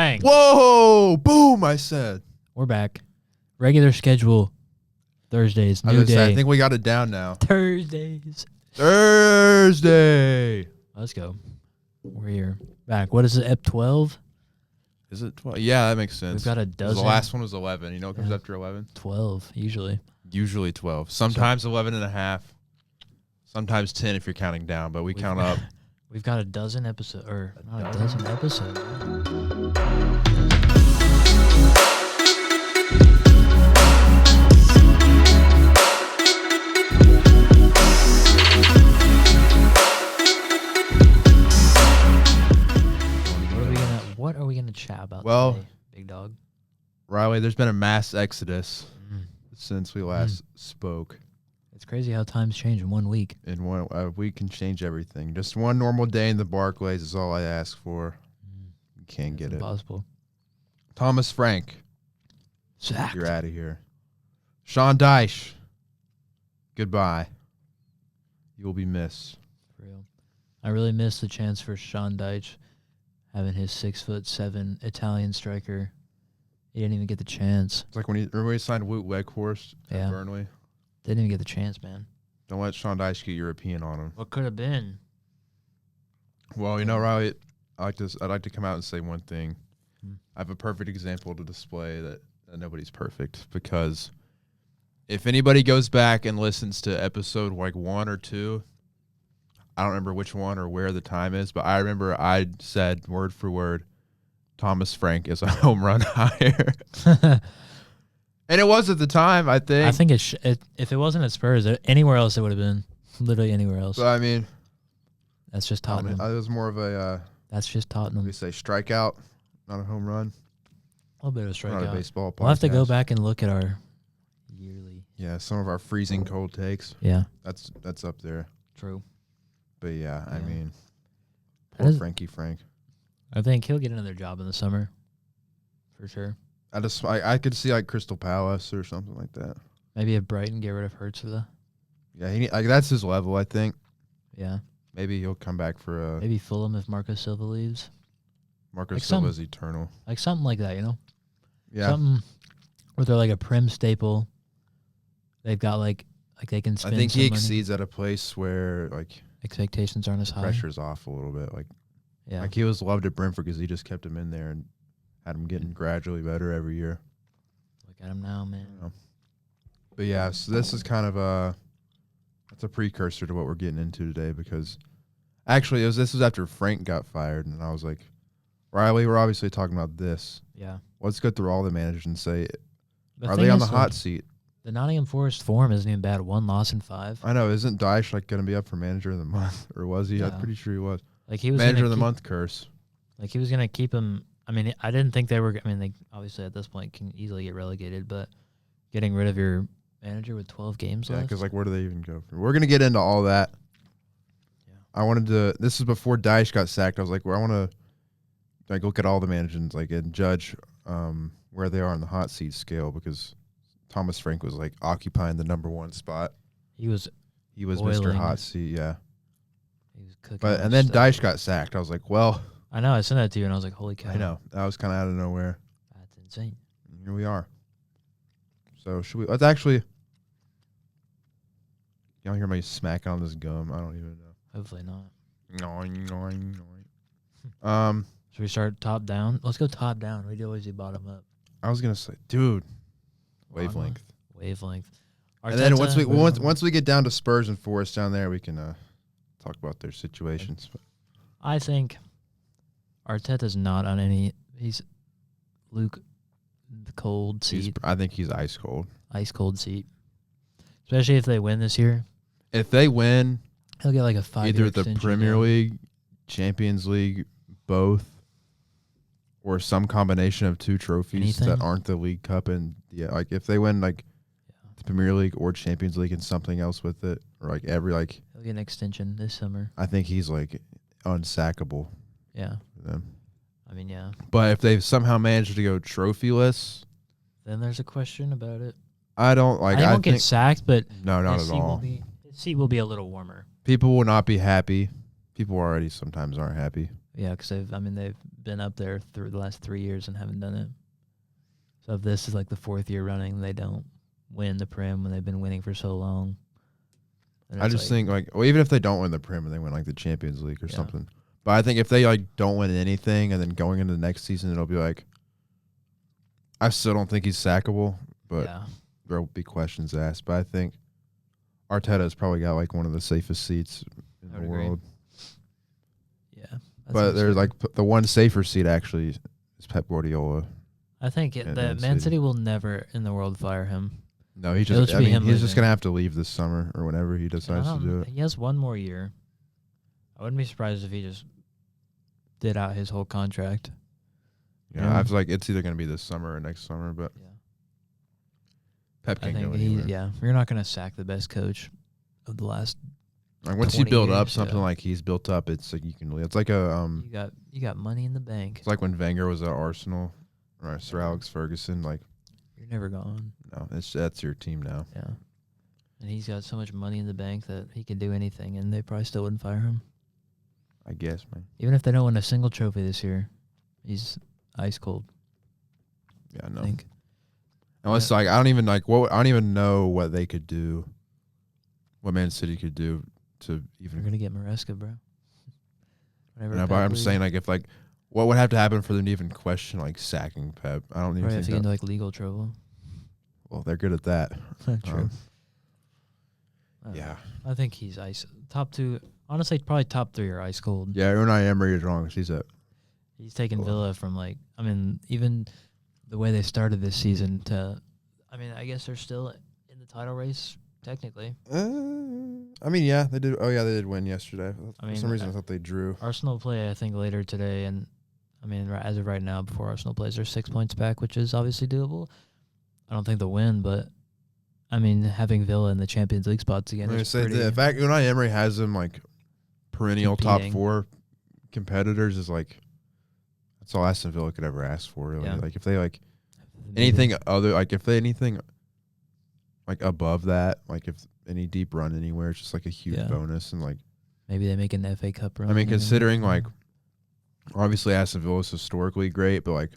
Bang. Whoa! Boom! I said. We're back. Regular schedule. Thursdays. New day. I think we got it down now. Thursdays. Thursday. Let's go. We're here. Back. What is it? Ep 12? Is it 12? Yeah, that makes sense. We've got a dozen. The last one was 11. You know what comes after 11? 12, usually. Usually 12. Sometimes 11 and a half. Sometimes 10 if you're counting down, but we count up. We've got a dozen episodes, or not a dozen episodes. What are we gonna chat about today, big dog? Riley, there's been a mass exodus since we last spoke. It's crazy how times change in 1 week. In one week can change everything. Just one normal day in the Barclays is all I ask for. You can't get impossible. Thomas Frank. Sacked. You're out of here. Sean Dyche. Goodbye. You will be missed. For real. I really miss the chance for Sean Dyche having his 6'7" Italian striker. He didn't even get the chance. It's like remember he signed Woot Weghorst at Burnley? Didn't even get the chance, man. Don't let Sean Dyche get European on him. What could have been? Well, you know, Riley, I'd like to come out and say one thing. I have a perfect example to display that nobody's perfect, because if anybody goes back and listens to episode like 1 or 2, I don't remember which one or where the time is, but I remember I said word for word, Thomas Frank is a home run hire. And it was at the time, I think. I think if it wasn't at Spurs, anywhere else it would have been. Literally anywhere else. But I mean, that's just Tottenham. It was more of a. That's just Tottenham. We say strikeout, not a home run. A little bit of a strikeout. Not a baseball podcast. We'll have to go back and look at our yearly. Yeah, some of our freezing cold takes. Yeah, that's up there. True. But yeah, I mean, poor Frankie Frank. I think he'll get another job in the summer, for sure. I could see like Crystal Palace or something like that. Maybe if Brighton get rid of Hurts for the. Yeah, that's his level, I think. Yeah. Maybe he'll come back for maybe Fulham if Marco Silva leaves. Marco Silva's eternal. Like something like that, you know? Yeah. Something where they're like a prim staple. They've got like they can spend. I think he money. exceeds at a place where like expectations aren't as high. Pressure's off a little bit. Like he was loved at Brentford because he just kept him in there and had him getting gradually better every year. Look at him now, man. But yeah, so this is kind of that's a precursor to what we're getting into today, because actually this was after Frank got fired, and I was like, Riley, we're obviously talking about this. Yeah. Let's go through all the managers and say, are they on the hot seat? The Nottingham Forest form isn't even bad. 1 loss in 5. I know. Isn't Dyche like going to be up for manager of the month, or was he? Yeah. I'm pretty sure he was. Like he was manager of the month curse. Like he was going to keep him. I mean, I didn't think they were. I mean, they obviously at this point can easily get relegated, but getting rid of your manager with 12 games left. Yeah, because like where do they even go from? We're going to get into all that. Yeah. I wanted to. This is before Dyche got sacked. I was like, well, I want to like look at all the managers like and judge where they are on the hot seat scale, because Thomas Frank was like occupying the number 1 spot. He was boiling. Mr. Hot Seat, yeah. He was cooking. But and then Dyche got sacked. I was like, well, I know. I sent that to you, and I was like, holy cow. I know. That was kind of out of nowhere. That's insane. Here we are. So should we? Let's actually. Y'all hear me smacking on this gum? I don't even know. Hopefully not. Should we start top down? Let's go top down. We always do bottom up. I was gonna say, dude, wavelength. Arteta, and then once we get down to Spurs and Forest down there, we can talk about their situations. I think Arteta's not on any. He's Luke, the cold seat. I think he's ice cold. Ice cold seat. Especially if they win this year. If they win, he'll get like a 5-year either the Premier League, Champions League, both, or some combination of 2 trophies that aren't the League Cup. And like if they win like the Premier League or Champions League and something else with it, or like every like he'll get an extension this summer. I think he's like unsackable. Yeah. For them. I mean, yeah. But if they've somehow managed to go trophyless, then there's a question about it. I don't like. I won't get sacked, but no, not at all. His seat will be a little warmer. People will not be happy. People already sometimes aren't happy. Yeah, because they've been been up there through the last 3 years and haven't done it. So if this is like the 4th year running, they don't win the Prem when they've been winning for so long. I just think well, even if they don't win the Prem and they win like the Champions League or something, but I think if they like don't win anything and then going into the next season, it'll be like, I still don't think he's sackable, but there will be questions asked. But I think Arteta's probably got like one of the safest seats in the world. Yeah, but there's like the one safer seat actually is Pep Guardiola. I think that Man City will never in the world fire him. No, he's just gonna have to leave this summer or whenever he decides to do it. He has one more year. I wouldn't be surprised if he just did out his whole contract. Yeah, I was like, it's either gonna be this summer or next summer, but Pep can't go anywhere. You're not gonna sack the best coach of the last. Like once you build up something like he's built up, it's like you can. It's like a You got money in the bank. It's like when Wenger was at Arsenal, or Sir Alex Ferguson. Like you're never gone. No, that's your team now. Yeah, and he's got so much money in the bank that he could do anything, and they probably still wouldn't fire him. I guess, man. Even if they don't win a single trophy this year, he's ice cold. Yeah, I know. Unless like I don't even know what they could do, what Man City could do to even. You're gonna get Maresca, bro. No, but I'm saying like if like what would have to happen for them to even question like sacking Pep? I don't even think get into like legal trouble. Well, they're good at that. True. Yeah, I think he's top 2. Honestly, probably top 3 are ice cold. Yeah, Unai Emery is wrong. He's taken Villa from like, I mean, even the way they started this season to, I mean, I guess they're still in the title race technically. I mean, yeah, they did. Oh yeah, they did win yesterday. For some reason, I thought they drew. Arsenal play, I think, later today, and I mean, as of right now, before Arsenal plays, they're 6 points back, which is obviously doable. I don't think they'll win, but I mean, having Villa in the Champions League spots again. The fact Unai Emery has them like perennial top 4 competitors is like that's all Aston Villa could ever ask for. Really. Yeah. Like if they like anything other, like if they anything like above that, like if any deep run anywhere, it's just like a huge bonus, and like maybe they make an FA Cup run. I mean, considering like obviously Aston Villa is historically great, but like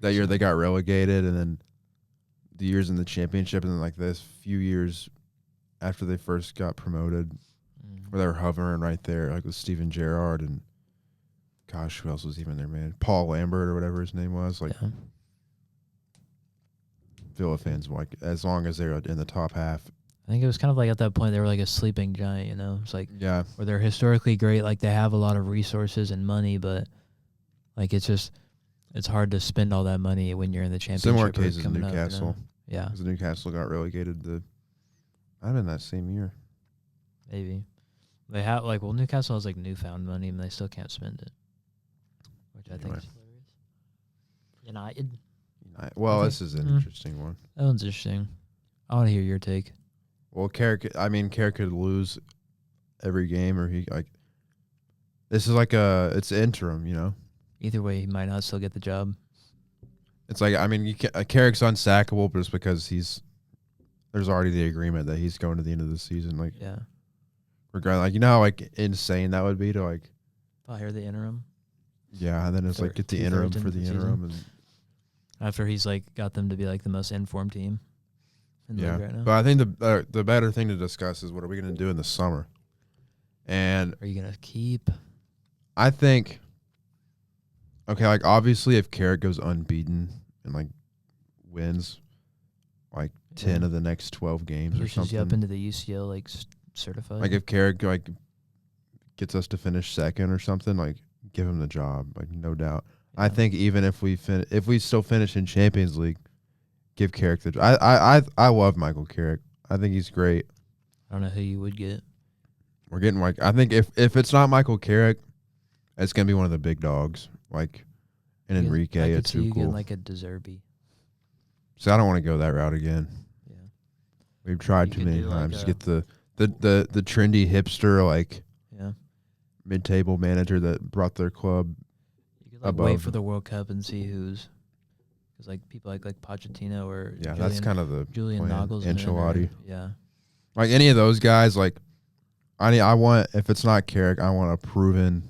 that year they got relegated, and then the years in the Championship, and then like this few years after they first got promoted, where they were hovering right there, like with Steven Gerrard and gosh, who else was even there, man? Paul Lambert or whatever his name was. Like Villa fans, like as long as they're in the top half. I think it was kind of like at that point they were like a sleeping giant, you know. It's like where they're historically great, like they have a lot of resources and money, but like it's hard to spend all that money when you're in the Championship. Similar cases in Newcastle. Up, you know? Yeah, because Newcastle got relegated. I've been that same year. Maybe they have Newcastle has like newfound money, and they still can't spend it, which I think is hilarious. United. Well, this is an interesting one. That one's interesting. I want to hear your take. Well, Carrick could lose every game, or he like. This is like it's interim, you know. Either way, he might not still get the job. It's like, I mean, Carrick's unsackable, but it's because there's already the agreement that he's going to the end of the season. Like, regardless, like you know how like insane that would be to like. Hire the interim. Yeah, and then it's like get the interim for the interim, and after he's like got them to be like the most informed team. In the league right now. But I think the better thing to discuss is what are we going to do in the summer, and are you going to keep? I think. Okay, like obviously, if Carrick goes unbeaten and like wins, like 10 of the next 12 games or something, you up into the UCL like certified. Like if Carrick like gets us to finish second or something, like give him the job, like no doubt. Yeah. I think even if we still finish in Champions League, give Carrick the job. I love Michael Carrick. I think he's great. I don't know who you would get. We're getting like I think if it's not Michael Carrick, it's gonna be one of the big dogs. Like an Enrique at Tuchel. Like a De Zerbi. So I don't want to go that route again. Yeah. We've tried too many times to get the trendy hipster like mid-table manager that brought their club you could wait for the World Cup and see who's because like people like Pochettino or that's kind of the Julian Nagelsmann Ancelotti. Yeah. Like any of those guys, like I want if it's not Carrick, I want a proven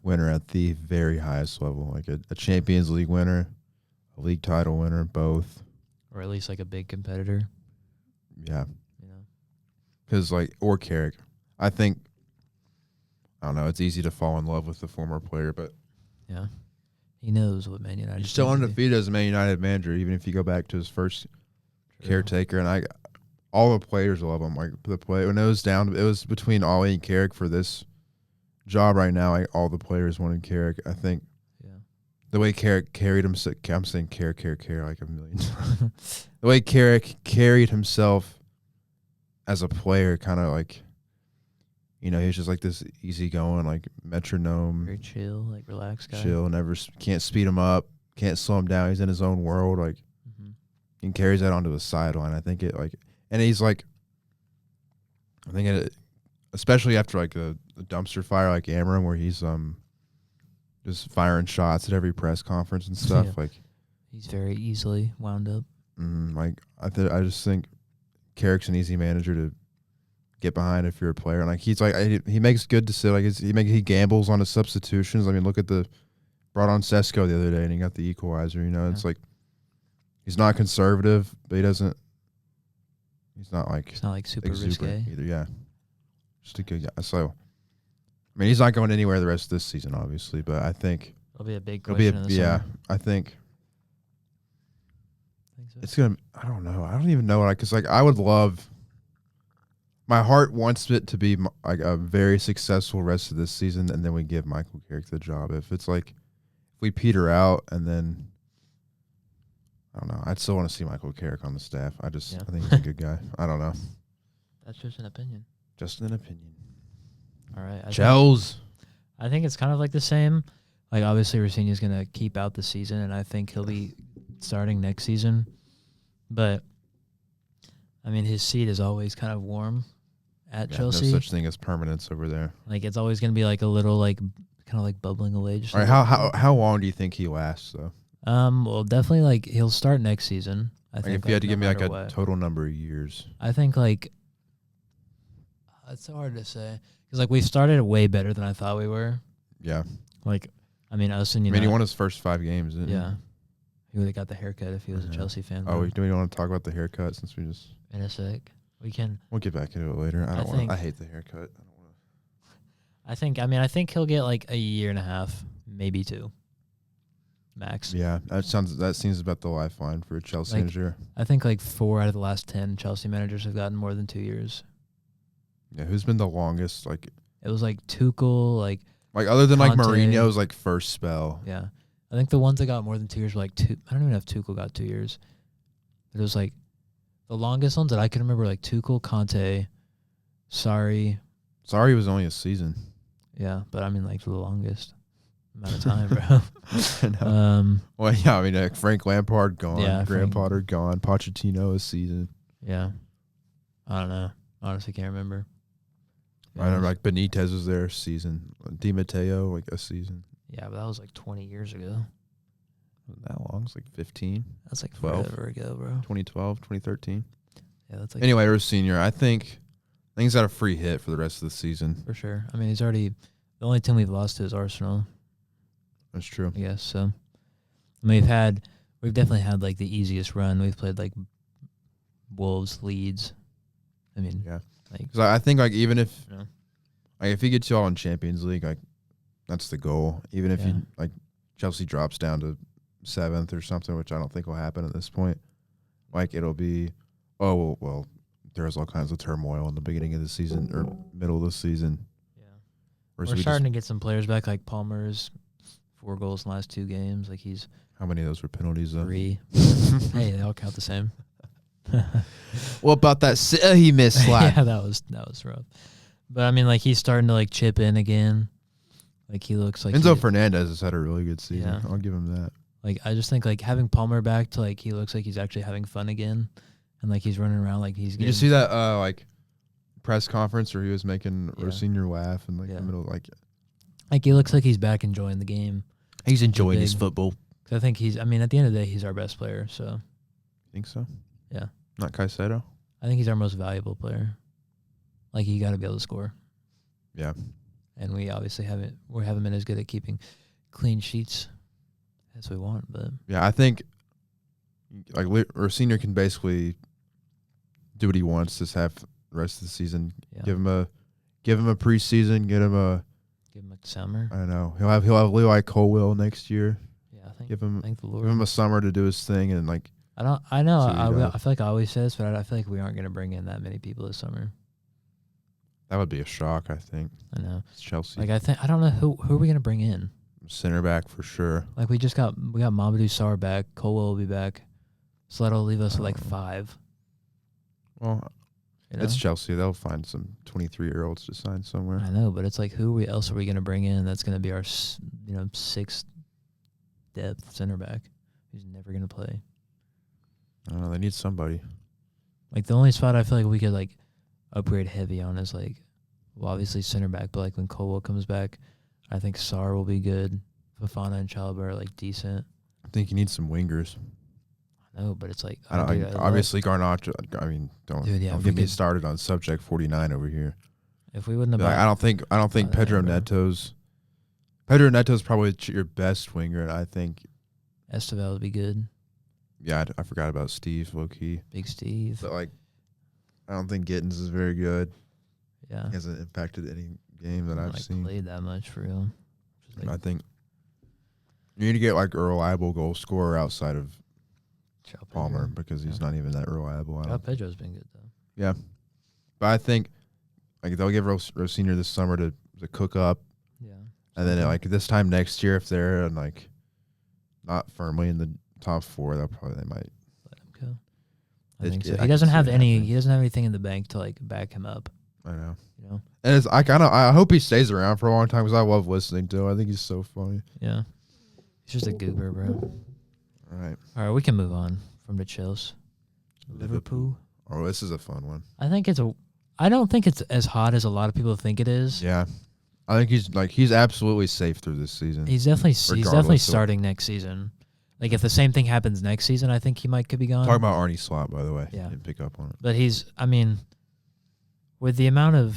winner at the very highest level, like a Champions League winner, a league title winner, both. Or at least like a big competitor. Yeah. You know. Because or Carrick, I think. I don't know. It's easy to fall in love with the former player, but yeah, he knows what Man United. He's still undefeated as a Man United manager, even if you go back to his first caretaker. And all the players love him. Like the play when it was between Ollie and Carrick for this job right now. All the players wanted Carrick. I think. Yeah. The way Carrick carried himself, I'm saying Carrick like a million times. The way Carrick carried himself as a player, kind of like, he was just like this easygoing, like metronome. Very chill, like relaxed guy. Chill, can't speed him up, can't slow him down. He's in his own world, like, and carries that onto the sideline. I think and he's like, I think especially after like a dumpster fire like Amram, where he's just firing shots at every press conference and stuff. Yeah. Like, he's very easily wound up. I just think Carrick's an easy manager to get behind if you're a player. And like he makes good decisions. Like he gambles on his substitutions. I mean, look at brought on Sesko the other day and he got the equalizer. It's like he's not conservative, but he's not like super risque either. Yeah, just a good guy. So I mean, he's not going anywhere the rest of this season, obviously, but I think it'll be a big question. I think so. It's gonna. I don't know. I don't even know because I would love. My heart wants it to be like a very successful rest of this season, and then we give Michael Carrick the job. If it's like, if we peter out, and then I don't know. I'd still want to see Michael Carrick on the staff. I think he's a good guy. I don't know. That's just an opinion. Just an opinion. All right. I think it's kind of like the same. Like, obviously, Rossini's going to keep out the season, and I think he'll be starting next season. But, I mean, his seat is always kind of warm at Chelsea. No such thing as permanence over there. Like, it's always going to be like a little, like, kind of like bubbling away. Just all right, how long do you think he lasts, though? Well, definitely, like, he'll start next season. I think if you had to give me, like, a total number of years. I think, like, it's so hard to say. Because, like, we started way better than I thought we were. Yeah. Like, I mean, us and he won his first 5 games, didn't he? Yeah. He would have got the haircut if he was a Chelsea fan. Oh, do we want to talk about the haircut since we just... In a sec. We can... We'll get back into it later. I hate the haircut. I think he'll get, like, a year and a half, maybe 2. Max. Yeah, that seems about the lifeline for a Chelsea manager. I think, like, 4 out of the last 10 Chelsea managers have gotten more than 2 years. Yeah, who's been the longest? Like, it was like Tuchel, like other than Conte. Like Mourinho's like first spell. Yeah, I think the ones that got more than 2 years were like 2. I don't even know if Tuchel got 2 years. But it was like the longest ones that I can remember, like Tuchel, Conte, Sarri. Sarri was only a season. Yeah, but I mean like the longest amount of time, bro. I know. Well, yeah, I mean like Frank Lampard gone, yeah, Graham Potter gone, Pochettino a season. Yeah, I don't know. Honestly, can't remember. I remember like Benitez was there a season. Di Matteo, like a season. Yeah, but that was like 20 years ago. Wasn't that long? It's like 15. That's like 12 forever ago, bro. 2012, 2013. Yeah, that's like... Anyway, we're senior. I think he's got a free hit for the rest of the season. For sure. I mean, he's already... The only team we've lost to is Arsenal. That's true. I guess, so... I mean, we've definitely had like the easiest run. We've played like Wolves, Leeds. I mean... Yeah. Like, cause I think like even if like if he gets you all in Champions League, like that's the goal. Even if you like Chelsea drops down to 7th or something, which I don't think will happen at this point. Like it'll be, well, there's all kinds of turmoil in the beginning of the season or middle of the season. Yeah, we're starting to get some players back. Like Palmer's 4 goals in the last 2 games. Like he's how many of those were penalties? 3. Hey, they all count the same. What about that he missed slap? Yeah, that was rough. But I mean, like he's starting to like chip in again. Like he looks like Enzo Fernandez has had a really good season. Yeah. I'll give him that. Like I just think like having Palmer back to like he looks like he's actually having fun again, and like he's running around like he's. Did you see that like press conference where he was making Rossini laugh and like the middle like he looks like he's back enjoying the game. He's enjoying his football. I think at the end of the day he's our best player. So. Think so? Yeah. Not Caicedo? I think he's our most valuable player. Like, you got to be able to score. Yeah. and we obviously haven't been as good at keeping clean sheets as we want. But yeah, I think like our senior can basically do what he wants. Just have the rest of the season. yeah, Give him a preseason. Give him a summer. I don't know. He'll have Levi Colwell next year. Yeah, I think. Thank the Lord. Give him a summer to do his thing and like. I know. I feel like I always say this, but I feel like we aren't going to bring in that many people this summer. That would be a shock, I think. I know. It's Chelsea. Like I don't know who are we going to bring in. Center back for sure. Like we got Mamadou Sarr back. Colwell will be back. So that'll leave us with like 5. Well, it's Chelsea. They'll find some 23-year-olds to sign somewhere. I know, but it's like who else are we going to bring in that's going to be our 6th depth center back who's never going to play? I don't know. They need somebody. Like the only spot I feel like we could like upgrade heavy on is like, well, obviously center back, but like when Colwell comes back, I think Sarr will be good. Fofana and Chalobah are like decent. I think you need some wingers. I know, but it's like obviously Garnacho. I mean, don't get me started on subject 49 over here. If we wouldn't have, I don't think Pedro Neto's probably your best winger, and I think Esteval would be good. Yeah, I forgot about Steve, low key. Big Steve. But like, I don't think Gittins is very good. Yeah, he hasn't impacted any game that I've seen. Played that much for real. I think you need to get like a reliable goal scorer outside of Palmer because he's not even that reliable. Pedro's been good though. Yeah, but I think like they'll give Rosenior this summer to cook up. Yeah, and then like this time next year, if they're in, like not firmly in the top 4, they might let him go. I think so. He doesn't have anything in the bank to like back him up. I know. You know, and I hope he stays around for a long time because I love listening to him. I think he's so funny. Yeah, he's just a goober, bro. All right, we can move on from the Chills. Liverpool. Oh, this is a fun one. I don't think it's as hot as a lot of people think it is. Yeah, I think he's absolutely safe through this season. He's definitely starting next season. Like, if the same thing happens next season, I think he could be gone. Talking about Arnie Slot, by the way. Yeah. Didn't pick up on it. But with the amount of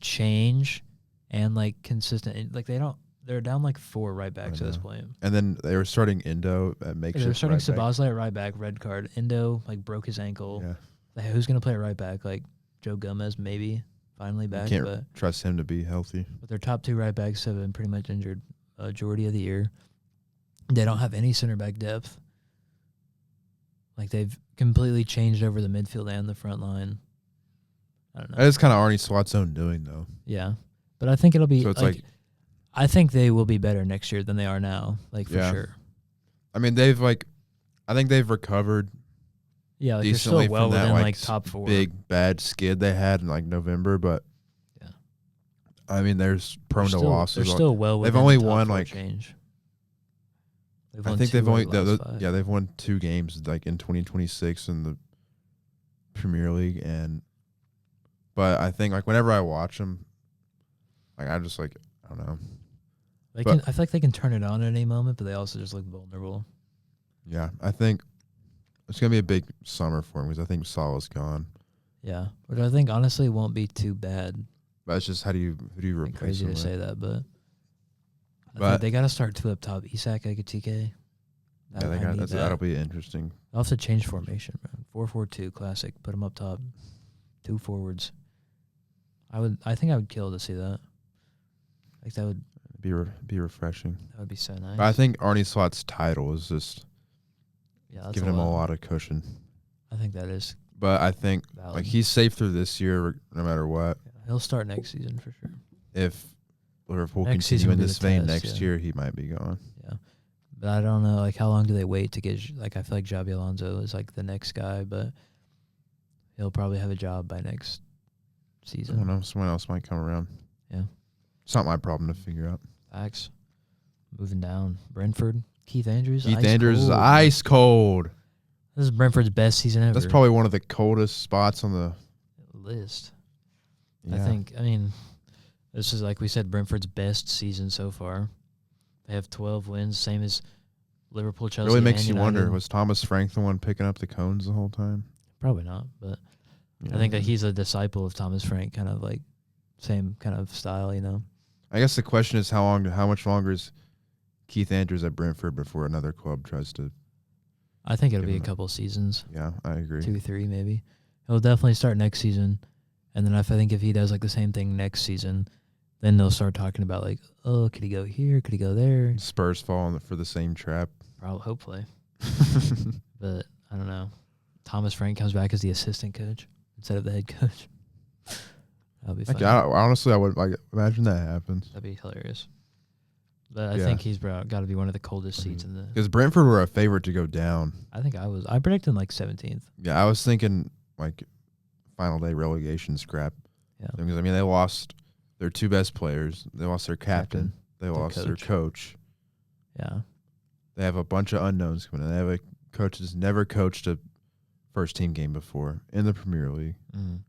change and, like, consistent, like, they're down, like, 4 right backs at this point. And then they were starting Indo at makeshift. They were starting Sabazlai at right back, red card. Indo, like, broke his ankle. Yeah. Like, who's going to play at right back? Like, Joe Gomez, maybe, finally back. You can't trust him to be healthy. But their top 2 right backs have been pretty much injured majority of the year. They don't have any center back depth. Like, they've completely changed over the midfield and the front line. I don't know. That is kind of Arnie Slot's own doing, though. Yeah. But I think it'll be... So it's like I think they will be better next year than they are now, like, for sure. I mean, I think they've recovered decently well from that, within, like, top 4. Big, bad skid they had in, like, November, but... Yeah. I mean, there's prone to losses. They're still well within They've only the top won, 4 like... change. I think they've won 2 games like in 2026 in the Premier League, but I think like whenever I watch them, like I just like I don't know. I feel like they can turn it on at any moment, but they also just look vulnerable. Yeah, I think it's gonna be a big summer for them because I think Salah's gone. Yeah, which I think honestly won't be too bad. But it's just who do you replace? Crazy to say that, but they got to start 2 up top. Isak, Ekitike. Yeah, that'll be interesting. They'll have to change formation, man. 4-4-2 classic. Put them up top. 2 forwards. I think I would kill to see that. Like that would be refreshing. That would be so nice. But I think Arnie Slot's title is just giving him a lot of cushion. I think that is. But I think like he's safe through this year no matter what. Yeah, he'll start next season for sure. If Liverpool continue in this vein next year, he might be gone. Yeah. But I don't know, like, how long do they wait to get, like, I feel like Xabi Alonso is, like, the next guy, but he'll probably have a job by next season. I don't know. Someone else might come around. Yeah. It's not my problem to figure out. Facts. Moving down. Brentford. Keith Andrews. Keith Andrews is ice cold. This is Brentford's best season ever. That's probably one of the coldest spots on the list. Yeah. I mean, this is, like we said, Brentford's best season so far. They have 12 wins, same as Liverpool, Chelsea. Really makes you wonder, was Thomas Frank the one picking up the cones the whole time? Probably not, but I think that he's a disciple of Thomas Frank, kind of like same kind of style, you know. I guess the question is how much longer is Keith Andrews at Brentford before another club tries to. I think it'll be a couple seasons. Yeah, I agree. 2, 3 maybe. He'll definitely start next season, and then I think if he does like the same thing next season, then they'll start talking about like, oh, could he go here? Could he go there? Spurs fall for the same trap. Probably, hopefully. But I don't know. Thomas Frank comes back as the assistant coach instead of the head coach. That'll be fun. Honestly, I would imagine that happens. That'd be hilarious. But I think he's got to be one of the coldest seats in the. Because Brentford were a favorite to go down. I think I predicted like 17th. Yeah, I was thinking like final day relegation scrap. Yeah. Because I mean they lost their 2 best players. They lost their captain. They lost their coach. Yeah. They have a bunch of unknowns coming in. They have a coach that's never coached a first team game before in the Premier League. Mm.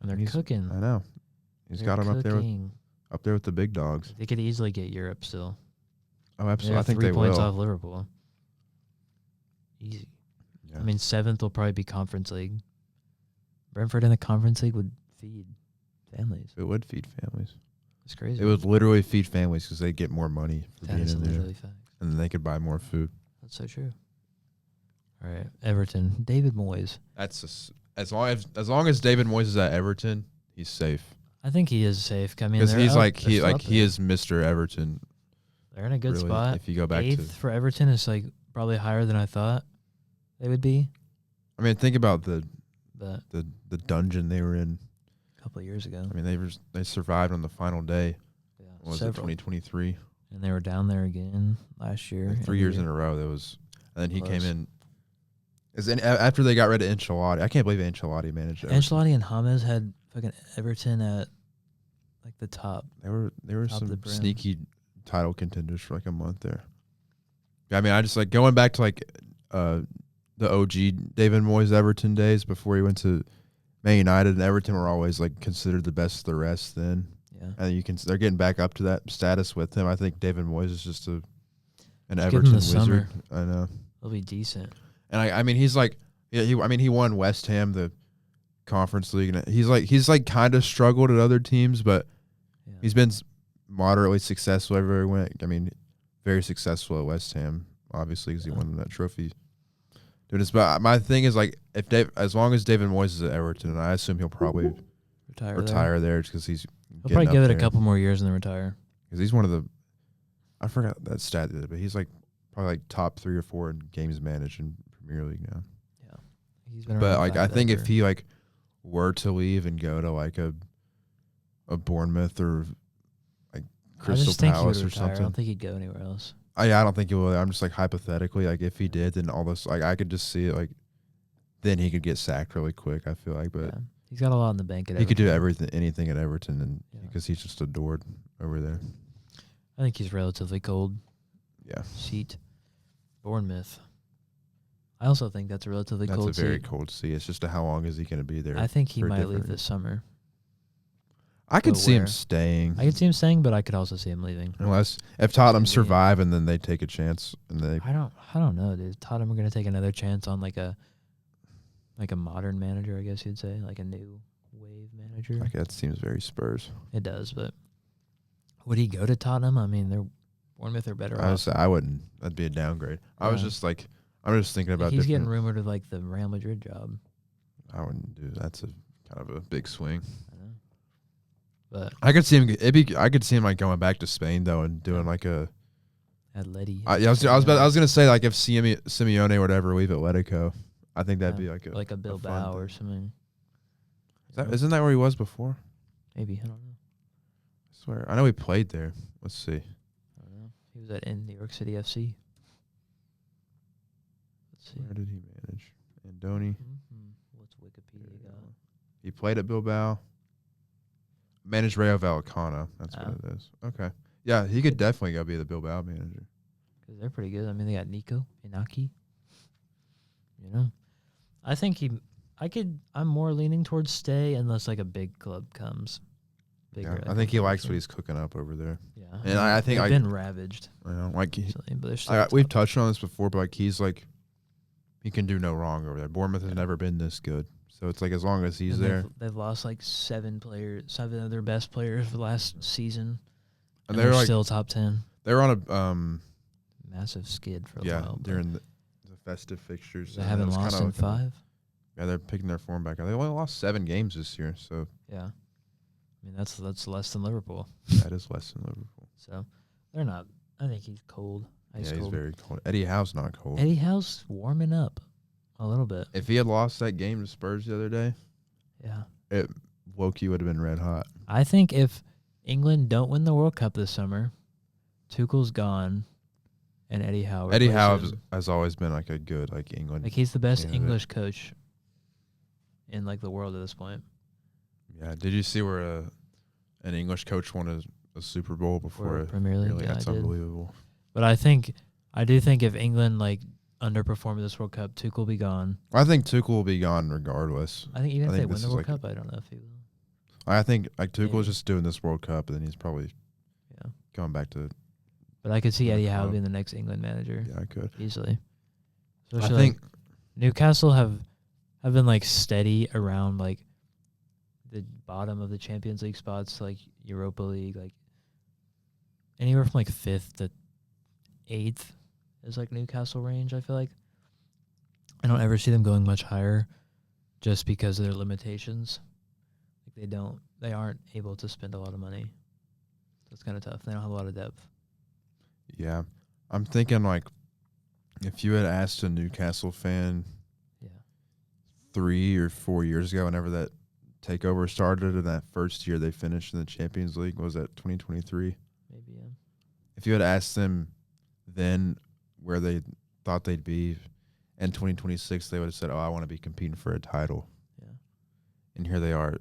And they're cooking. I know. He's got them up there with the big dogs. They could easily get Europe still. Oh, absolutely. I think 3 they points will. off Liverpool. Easy. Yeah. I mean, 7th will probably be Conference League. Brentford in the Conference League would feed families. It would feed families. It's crazy. It would literally feed families because they get more money for being in there. Facts. And then they could buy more food. That's so true. All right, Everton. David Moyes. That's as long as David Moyes is at Everton, he's safe. I think he is safe. I mean, because he is Mr. Everton. They're in a good spot. If you go back 8th for Everton is like probably higher than I thought they would be. I mean, think about the dungeon they were in a couple of years ago. I mean, they survived on the final day. Yeah, what was it 2023? And they were down there again last year. Like 3 years in a row. That was, and then he came in. After they got rid of Ancelotti, I can't believe Ancelotti managed it. Ancelotti and James had fucking Everton at like the top. They were some sneaky title contenders for like a month there. Yeah, I mean, I just like going back to like the OG David Moyes Everton days before he went to Man United, and Everton were always like considered the best of the rest then. Yeah. And they're getting back up to that status with him. I think David Moyes is just an Everton wizard. Summer. I know. He'll be decent. And I mean, he's like, yeah, he won West Ham the Conference League, and he's like kind of struggled at other teams, but he's been moderately successful everywhere he went. I mean, very successful at West Ham, obviously, because he won that trophy. But my thing is like, as long as David Moyes is at Everton, and I assume he'll probably retire there just because he'll probably give it a couple more years and then retire. Because he's one of the, I forgot that stat, but he's like probably like top 3 or 4 in games managed in Premier League now. Yeah, he's been. But like, I think if he like were to leave and go to like a Bournemouth or like Crystal Palace or something, I don't think he'd go anywhere else. I don't think he will. I'm just like hypothetically, like if he did, then all this, like I could just see it, like then he could get sacked really quick. I feel like, but he's got a lot in the bank. He could do anything at Everton, and because he's just adored over there. I think he's relatively cold. Yeah. Seat. Bournemouth. I also think that's a relatively cold seat. That's a very cold seat. It's just how long is he going to be there? I think he might leave this summer. I could see him staying. I could see him staying, but I could also see him leaving. Unless if Tottenham survive and then they take a chance and they. I don't know, dude. Tottenham are going to take another chance on like a modern manager, I guess you'd say, like a new wave manager. Like that seems very Spurs. It does, but would he go to Tottenham? I mean, Bournemouth are better off. I wouldn't. That'd be a downgrade. I'm just thinking about. He's getting rumored of like the Real Madrid job. I wouldn't do. That's a kind of a big swing. I know. But I could see him. I could see him like going back to Spain though and doing like a. Atleti. I was gonna say like if Simeone or whatever leave Atletico, I think that'd be like a Bilbao or something. Isn't that where he was before? Maybe, I don't know. I swear, I know he played there. Let's see. I don't know. He was in New York City FC. Let's see. Where did he manage? Andoni. Mm-hmm. What's Wikipedia got? He played at Bilbao. Managed Rayo Vallecano. That's what it is. Okay. Yeah, he could definitely go be the Bilbao manager. Because they're pretty good. I mean, they got Nico, Inaki. You know? I think I'm more leaning towards stay unless like a big club comes. Bigger, I think he likes what he's cooking up over there. Yeah. And I think they've been ravaged. I know. Like we've touched on this before, but like he's like he can do no wrong over there. Bournemouth has never been this good So it's like as long as he's there. They've lost like 7 of their best players for the last season. And they're like, still top 10. They were on a massive skid for a while. Yeah, during the festive fixtures. They haven't lost in 5. Yeah, they're picking their form back up. They only lost 7 games this year, so. Yeah. I mean, that's less than Liverpool. That is less than Liverpool. So, they're not. I think he's cold. He's very cold. Eddie Howe's not cold. Eddie Howe's warming up a little bit. If he had lost that game to Spurs the other day, Woki would have been red hot. I think if England don't win the World Cup this summer, Tuchel's gone, and Eddie Howe. Eddie Howe has always been like a good England. Like he's the best English coach in like the world at this point. Yeah. Did you see where an English coach won a Super Bowl before Premier League? Really, that's unbelievable. But I do think if England like underperform this World Cup, Tuchel will be gone. I think Tuchel will be gone regardless. I think even if they win the World Cup, I don't know if he will. I think like Tuchel's just doing this World Cup, and then he's probably going back to. But I could see Eddie Howe being the next England manager. Yeah, I could easily. Especially I think Newcastle have been like steady around like the bottom of the Champions League spots, like Europa League, like anywhere from like 5th to 8th is like Newcastle range. I feel like I don't ever see them going much higher, just because of their limitations. Like they aren't able to spend a lot of money. So it's kind of tough. They don't have a lot of depth. Yeah. I'm thinking like if you had asked a Newcastle fan 3 or 4 years ago, whenever that takeover started and that first year they finished in the Champions League, was that 2023? Maybe, yeah. If you had asked them then where they thought they'd be in 2026, they would have said, I want to be competing for a title. Yeah. And here they are,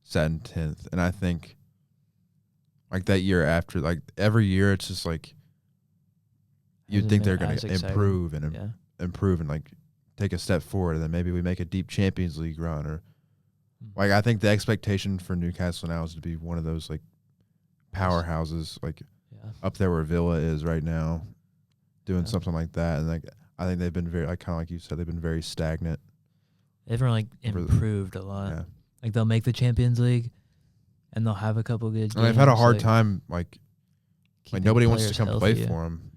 sat in 10th. And I think like that year after, like every year it's just like you'd think they're going to improve and improve and like take a step forward, and then maybe we make a deep Champions League run, or like I think the expectation for Newcastle now is to be one of those like powerhouses, like up there where Villa is right now, doing something like that. And like I think they've been very, like kind of like you said, they've been very stagnant. They've like improved a lot. Yeah. Like they'll make the Champions League, and they'll have a couple good games. And they've had a hard time like nobody wants to come play for them.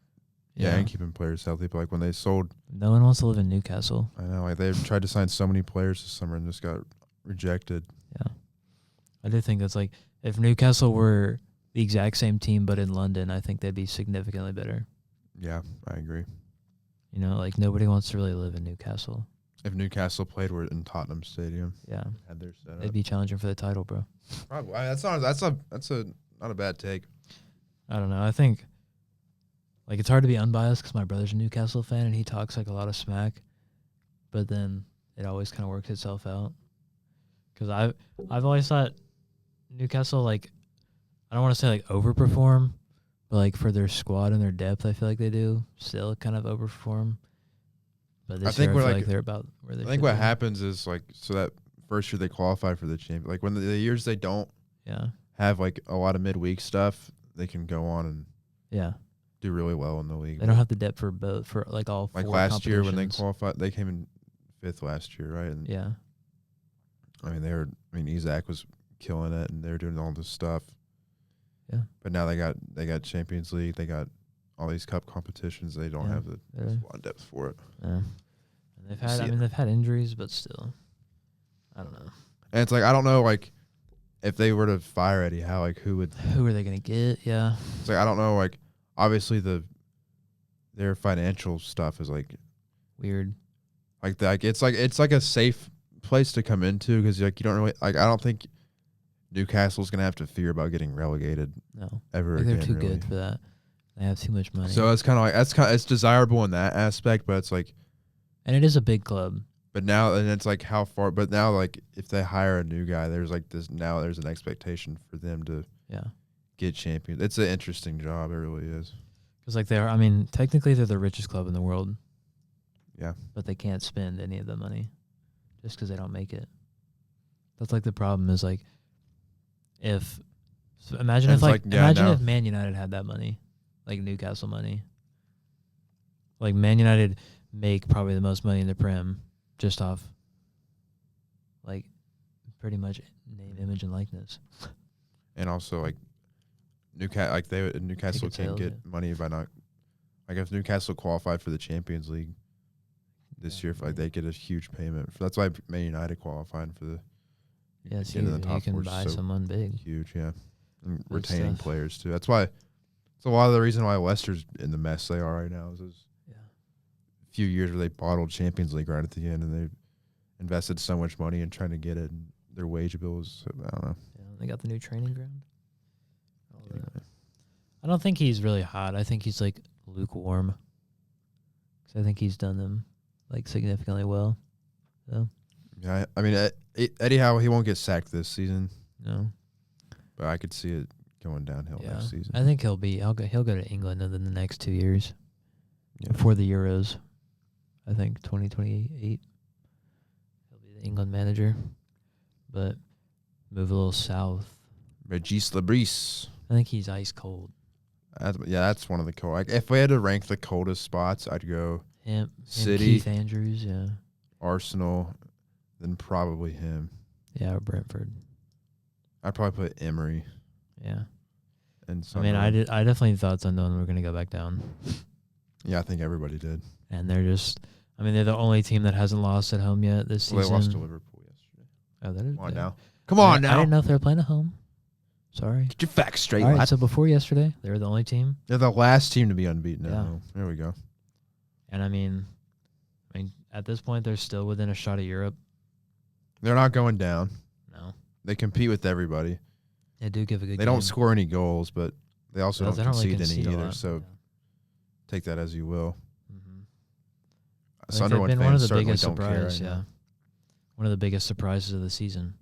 Yeah, and keeping players healthy. But like when they sold, no one wants to live in Newcastle. I know. Like they've tried to sign so many players this summer and just got rejected. Yeah, I do think that's like if Newcastle were the exact same team but in London, I think they'd be significantly better. Yeah, I agree. You know, like nobody wants to really live in Newcastle. If Newcastle played were in Tottenham Stadium, had their setup, they'd be challenging for the title, bro. Probably. That's not a bad take. I don't know. I think. Like, it's hard to be unbiased because my brother's a Newcastle fan and he talks, like, a lot of smack. But then it always kind of works itself out. Because I've always thought Newcastle, like, I don't want to say, like, overperform. But, like, for their squad and their depth, I feel like they do still kind of overperform. But this year, I feel like they're about where they should be. I think what happens is, like, so that first year they qualify for the champion. Like, when the years they don't have, like, a lot of midweek stuff, they can go on and do really well in the league. They don't have the depth for both, for like all 4 like last year when they qualified, they came in 5th last year, right? And I mean Isaac was killing it, and they were doing all this stuff. Yeah, but now they got Champions League, they got all these cup competitions. They don't have a lot of depth for it. Yeah, and they've had injuries, but still, I don't know. And it's like I don't know, like if they were to fire Eddie Howe, like who are they gonna get? Yeah, it's like I don't know, like. Obviously, their financial stuff is like weird. Like it's like a safe place to come into because like you don't really like. I don't think Newcastle's gonna have to fear about getting relegated. No, ever like again. They're too good for that. They have too much money. So it's kind of like it's desirable in that aspect, but it's like, and it is a big club. But now, and it's like how far. But now, like if they hire a new guy, there's like this. Now there's an expectation for them to get champions. It's an interesting job. It really is. Because like I mean, technically they're the richest club in the world. Yeah. But they can't spend any of the money, just because they don't make it. That's like the problem. Is like, imagine if Man United had that money, like Newcastle money. Like Man United make probably the most money in the Prem, just off like pretty much name, image, and likeness. And also like Newcastle can't get money by not like if Newcastle qualified for the Champions League this year, like they get a huge payment. That's why Man United qualified for the it's huge. You can buy someone big. Huge, yeah. And retaining players too. That's why it's a lot of the reason why Leicester's in the mess they are right now is a few years where they bottled Champions League right at the end and they invested so much money in trying to get it and their wage bills, I don't know. Yeah, they got the new training ground. I don't think he's really hot. I think he's like lukewarm. Cause I think he's done them like significantly well. So. Yeah, I mean Eddie Howe, he won't get sacked this season. No, but I could see it going downhill next season. I think he'll go to England within the next 2 years. Before the Euros, I think 2028. He'll be the England manager, but move a little south. Regis Lebris. I think he's ice cold. That's one of the cold. Like, if we had to rank the coldest spots, I'd go City, Keith Andrews, Arsenal, then probably him. Yeah, or Brentford. I'd probably put Emery. Yeah. And I definitely thought Sunderland were going to go back down. Yeah, I think everybody did. And they're they're the only team that hasn't lost at home yet this season. They lost to Liverpool yesterday. Oh, that is. Come on now. Come on now. I didn't know if they were playing at home. Sorry. Get your facts straight. All right, so before yesterday, they were the only team. They're the last team to be unbeaten. Yeah. There we go. And I mean, at this point, they're still within a shot of Europe. They're not going down. No. They compete with everybody. They do give a good game. They don't score any goals, but they also don't concede any either. So take that as you will. Sunderland fans certainly don't care right now. One of the biggest surprises of the season.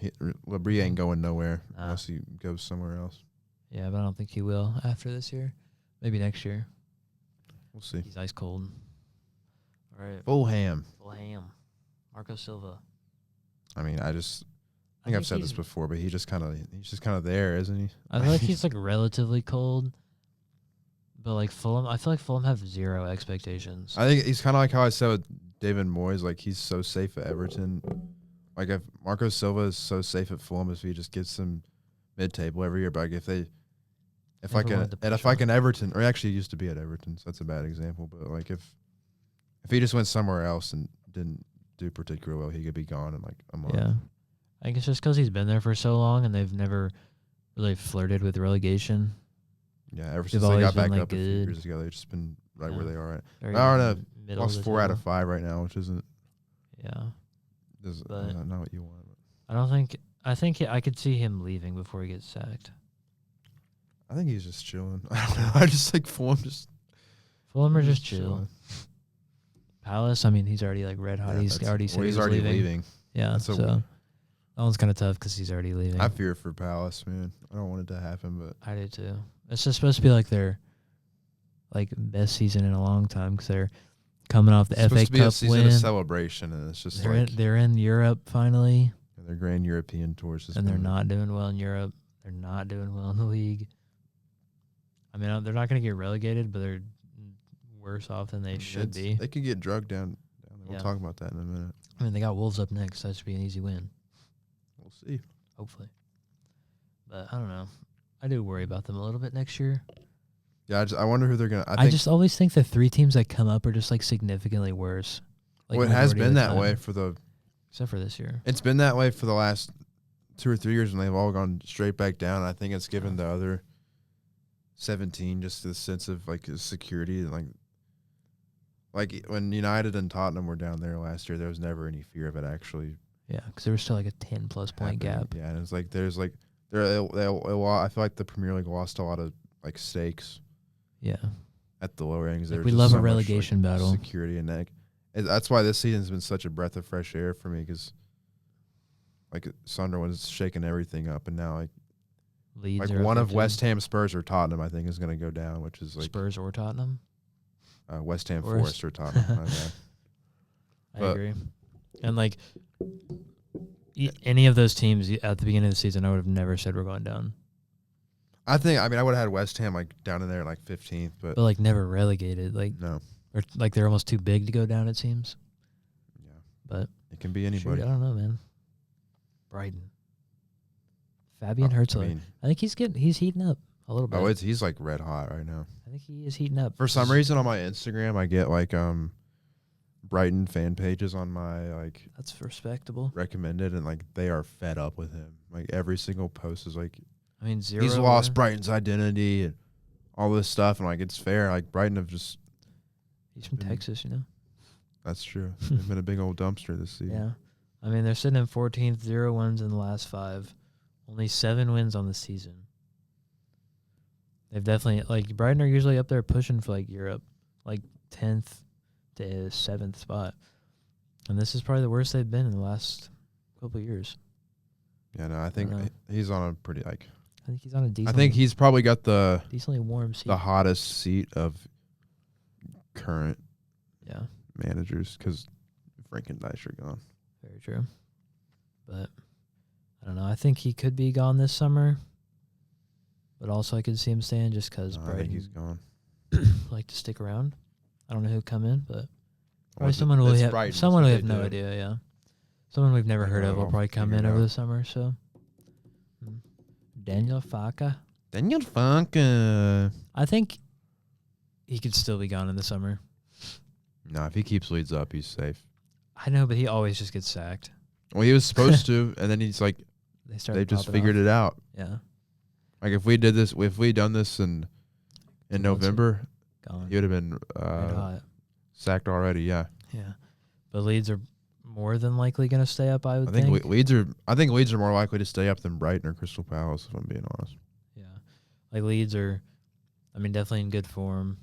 Yeah, Labrie ain't going nowhere unless he goes somewhere else. Yeah, but I don't think he will after this year. Maybe next year. We'll see. He's ice cold. All right. Fulham. Marco Silva. I mean, I think I've said this before, but he's just kind of there, isn't he? I feel like he's like relatively cold. But like Fulham, I feel like Fulham have zero expectations. I think he's kind of like how I said with David Moyes, like he's so safe at Everton. Like if Marco Silva is so safe at Fulham, if he just gets them mid-table every year, but like if I can Everton, or actually he used to be at Everton, so that's a bad example. But like if he just went somewhere else and didn't do particularly well, he could be gone in like a month. Yeah, I guess just because he's been there for so long and they've never really flirted with relegation. Yeah, ever since they got back up a few years ago, they've just been right where they are at. They're lost 4 out of 5 right now, which isn't. Yeah. Not what you want. I think I could see him leaving before he gets sacked. I think he's just chilling. I don't know. I just think Fulham are just chill. Palace, I mean, he's already like red hot. He's already said he's already leaving. Yeah, so that one's kind of tough because he's already leaving. I fear for Palace, man. I don't want it to happen, but I do too. It's just supposed to be like their best season in a long time because they're coming off the FA Cup win. It's supposed to be a season of celebration, and it's just they're in Europe finally. Their grand European tours, and they're not doing well in Europe. They're not doing well in the league. I mean, they're not going to get relegated, but they're worse off than they should be. They could get drugged down there. We'll talk about that in a minute. I mean, they got Wolves up next. So that should be an easy win. We'll see. Hopefully. But I don't know. I do worry about them a little bit next year. Yeah, I wonder who they're going to... I just always think the 3 teams that come up are just, like, significantly worse. Like, well, it has been that way for the... Except for this year. It's been that way for the last 2 or 3 years, and they've all gone straight back down. I think it's given the other 17 just the sense of, like, security. And like when United and Tottenham were down there last year, there was never any fear of it, actually. Yeah, because there was still, like, a 10-plus point gap. Yeah, and it's like there's, like... I feel like the Premier League lost a lot of, like, stakes. Yeah. At the lower ends. Like we love a relegation battle. Security and that's why this season's been such a breath of fresh air for me because, like, Sunderland's shaking everything up, and now, like, Leeds one of West Ham, Spurs, or Tottenham, I think, is going to go down, which is, like... Spurs or Tottenham? West Ham, Forest, or Tottenham. I agree. And, like, any of those teams at the beginning of the season, I would have never said we're going down. I would have had West Ham like down in there like 15th, but like never relegated. Like no, or like they're almost too big to go down. It seems. Yeah, but it can be anybody. I don't know, man. Brighton. Fabian Hurtzler. I think he's heating up a little bit. Oh, he's like red hot right now. I think he is heating up. For some reason on my Instagram, I get like Brighton fan pages on my like. That's respectable. Recommended, and like they are fed up with him. Like every single post is like, I mean, he's lost Brighton's identity and all this stuff, and like it's fair. Like Brighton have just. He's from Texas, you know. That's true. They've been a big old dumpster this season. Yeah, I mean they're sitting in 14th, 0 wins in the last 5, only 7 wins on the season. They've definitely like Brighton are usually up there pushing for like Europe, like 10th to 7th spot, and this is probably the worst they've been in the last couple of years. Yeah, no, I think he's on a pretty like. I think he's on a decent. I think he's probably got the decently warm seat, the hottest seat of current managers because Frank and Dyche are gone. Very true, but I don't know. I think he could be gone this summer, but also I could see him staying just because I think he's gone. Like to stick around. I don't know who'll come in, but probably someone we have no idea. Yeah, someone we've never heard of will probably come in over the summer. So Daniel Faka. I think he could still be gone in the summer. No, if he keeps Leeds up, he's safe. I know, but he always just gets sacked. Well, he was supposed to, and then he's like, they just figured it out. Yeah. Like if we done this in November, he would have been sacked already. Yeah. Yeah, but Leeds are more than likely going to stay up. I think Leeds are more likely to stay up than Brighton or Crystal Palace, if I'm being honest. Yeah, like Leeds are, I mean, definitely in good form.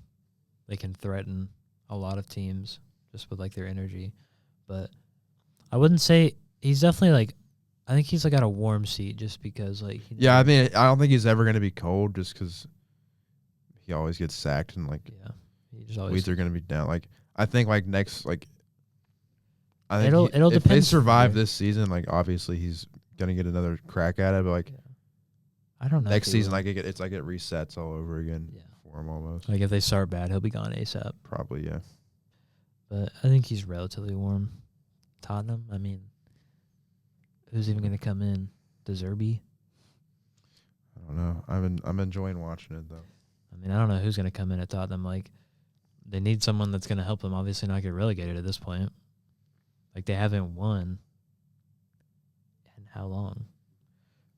They can threaten a lot of teams just with like their energy, but I wouldn't say he's definitely like. I think he's like got a warm seat just because like. I mean, I don't think he's ever going to be cold just because he always gets sacked and like. Yeah, he just always. Leeds are going to be down. Like I think like next like. I think it'll if they survive this season, like obviously he's going to get another crack at it, but like. I don't know. Next season, like it resets all over again. Yeah. For him almost. Like if they start bad, he'll be gone ASAP. Probably, yeah. But I think he's relatively warm. Tottenham, I mean, who's even going to come in? De Zerbi? I don't know. I'm enjoying watching it though. I mean, I don't know who's going to come in at Tottenham. Like, they need someone that's going to help them. Obviously, not get relegated at this point. Like they haven't won. In how long?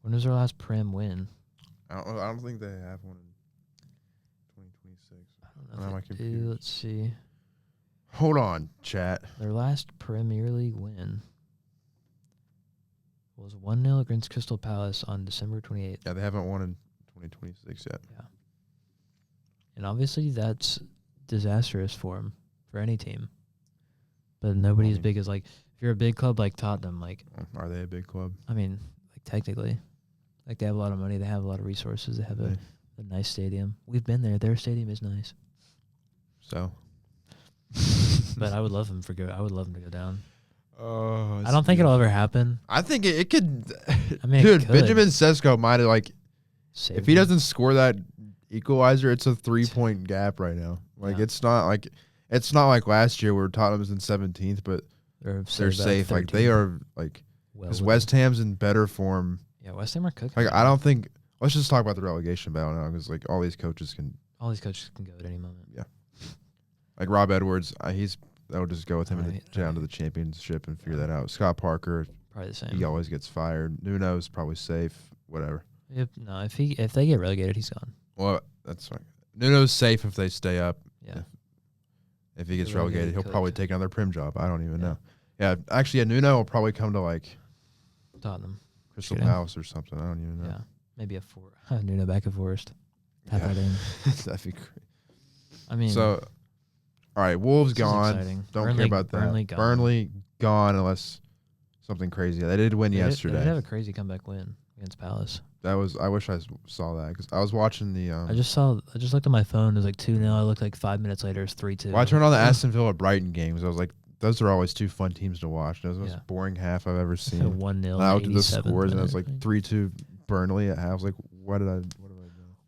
When was their last Prem win? I don't think they have one in 2026. I don't know. If they do. Let's see. Hold on, chat. Their last Premier League win was 1-0 against Crystal Palace on December 28th. Yeah, they haven't won in 2026 yet. Yeah. And obviously that's disastrous for them, for any team. But nobody as big as, like, if you're a big club like Tottenham, like... Are they a big club? I mean, like, technically. Like, they have a lot of money. They have a lot of resources. They have a nice stadium. We've been there. Their stadium is nice. So... But I would love him to go down. Oh, I don't think it'll ever happen. I think it could. I mean, dude, Benjamin Sesko might have like. Saved if he doesn't score that equalizer, it's a 3-point gap right now. Like it's not like last year where Tottenham was in 17th, but they're safe. Like they are like because West Ham's in better form. Yeah, West Ham are cooking. Like I don't think. Let's just talk about the relegation battle now because like all these coaches can go at any moment. Yeah. Like Rob Edwards, that'll just go with him down to the championship and figure that out. Scott Parker, probably the same. He always gets fired. Nuno's probably safe. Whatever. If they get relegated, he's gone. Well, that's fine. Nuno's safe if they stay up. Yeah. If he gets relegated, he'll probably take another Prim job. I don't even know. Yeah, actually, Nuno will probably come to like Tottenham, Crystal Palace or something. I don't even know. Yeah, maybe Nuno back at Forest. That'd be great. I mean, so. All right, Wolves gone. Don't care about that. Burnley gone unless something crazy. They did win yesterday. They did have a crazy comeback win against Palace. I wish I saw that because I was watching the. I just looked at my phone. It was like 2-0. I looked like 5 minutes later. It's 3-2. Well, I turned on the Aston Villa Brighton games. I was like, those are always two fun teams to watch. That was the most boring half I've ever seen. 1-0. I looked at the scores and it was like 3-2 Burnley at half. I was like, what did I do?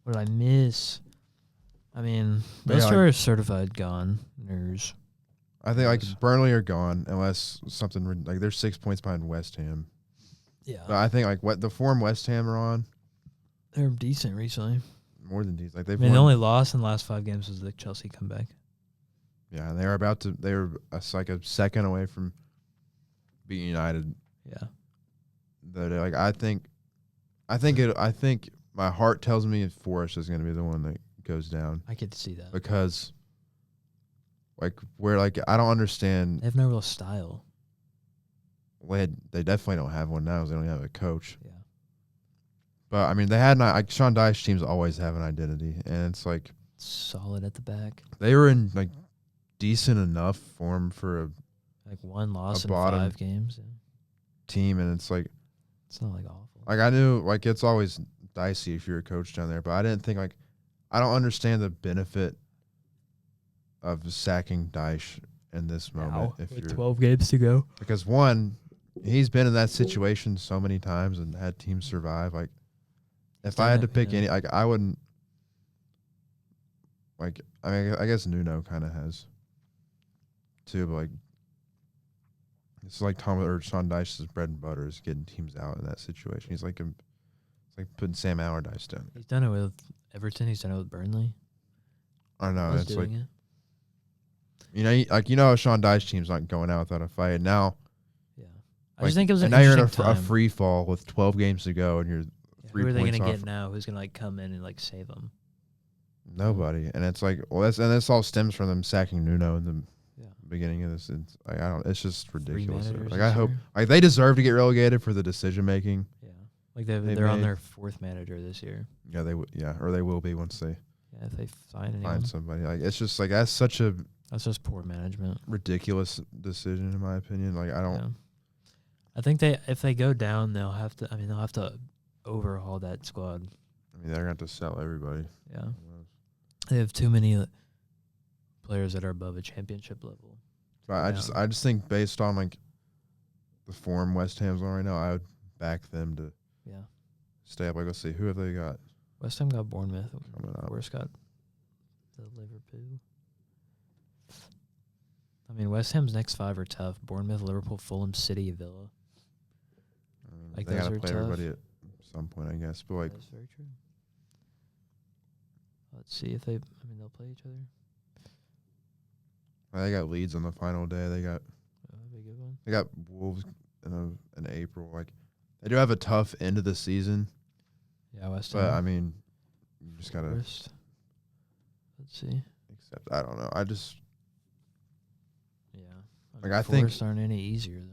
What did I miss? I mean, those two are certified goners. I think like Burnley are gone unless something like they're 6 points behind West Ham. Yeah. But I think like what the form West Ham are on, they're decent recently. More than decent. Like they've the only loss in the last 5 games was the Chelsea comeback. Yeah, they were like a second away from beating United. Yeah. That like I think my heart tells me Forest is going to be the one that goes down. I could see that. Because like I don't understand. They have no real style. Well, they definitely don't have one now because they don't have a coach. Yeah. But I mean, they had like Sean Dyche teams always have an identity, and it's like solid at the back. They were in like decent enough form for a like one loss in 5 games. Yeah. Team, and it's like it's not like awful. Like I knew like it's always dicey if you're a coach down there, but I didn't think like I don't understand the benefit of sacking Dyche in this moment. If with you're 12 games to go, because one, he's been in that situation so many times and had teams survive. Like if I had to pick any, like I wouldn't. Like I mean, I guess Nuno kind of has too, but like it's like Sean Dyche's bread and butter is getting teams out in that situation. He's like it's like putting Sam Allardyce down. He's done it with Everton. He's done it with Burnley. I know it's like you know, Sean Dyche team's not going out without a fight now. Yeah, I just think it was. And now you're in a free fall with 12 games to go, and you're 3 who are they points gonna off. get now? Who's gonna like come in and like save them? Nobody, and it's like this all stems from them sacking Nuno in the beginning of this. It's like it's just ridiculous. Like I hope like they deserve to get relegated for the decision making. Yeah, like they're on their 4th manager this year. Yeah, or they will be once they if they find somebody. Like it's just like that's just poor management. Ridiculous decision in my opinion. Like I don't. Yeah. I think if they go down, they'll have to overhaul that squad. I mean, they're gonna have to sell everybody. Yeah. They have too many players that are above a championship level. But I just think based on like the form West Ham's on right now, I would back them to stay up. Like let's see, who have they got? West Ham got Bournemouth. Forest got the Liverpool. I mean, West Ham's next 5 are tough. Bournemouth, Liverpool, Fulham, City, Villa. I mean, like they gotta play everybody at some point, I guess. But like that's very true. Let's see if they'll play each other. They got Leeds on the final day. They got a good one. They got Wolves in April. Like they do have a tough end of the season. Yeah, West Ham. But I mean, you just gotta. Let's see. Except I don't know. I just. Yeah. I think Forest aren't any easier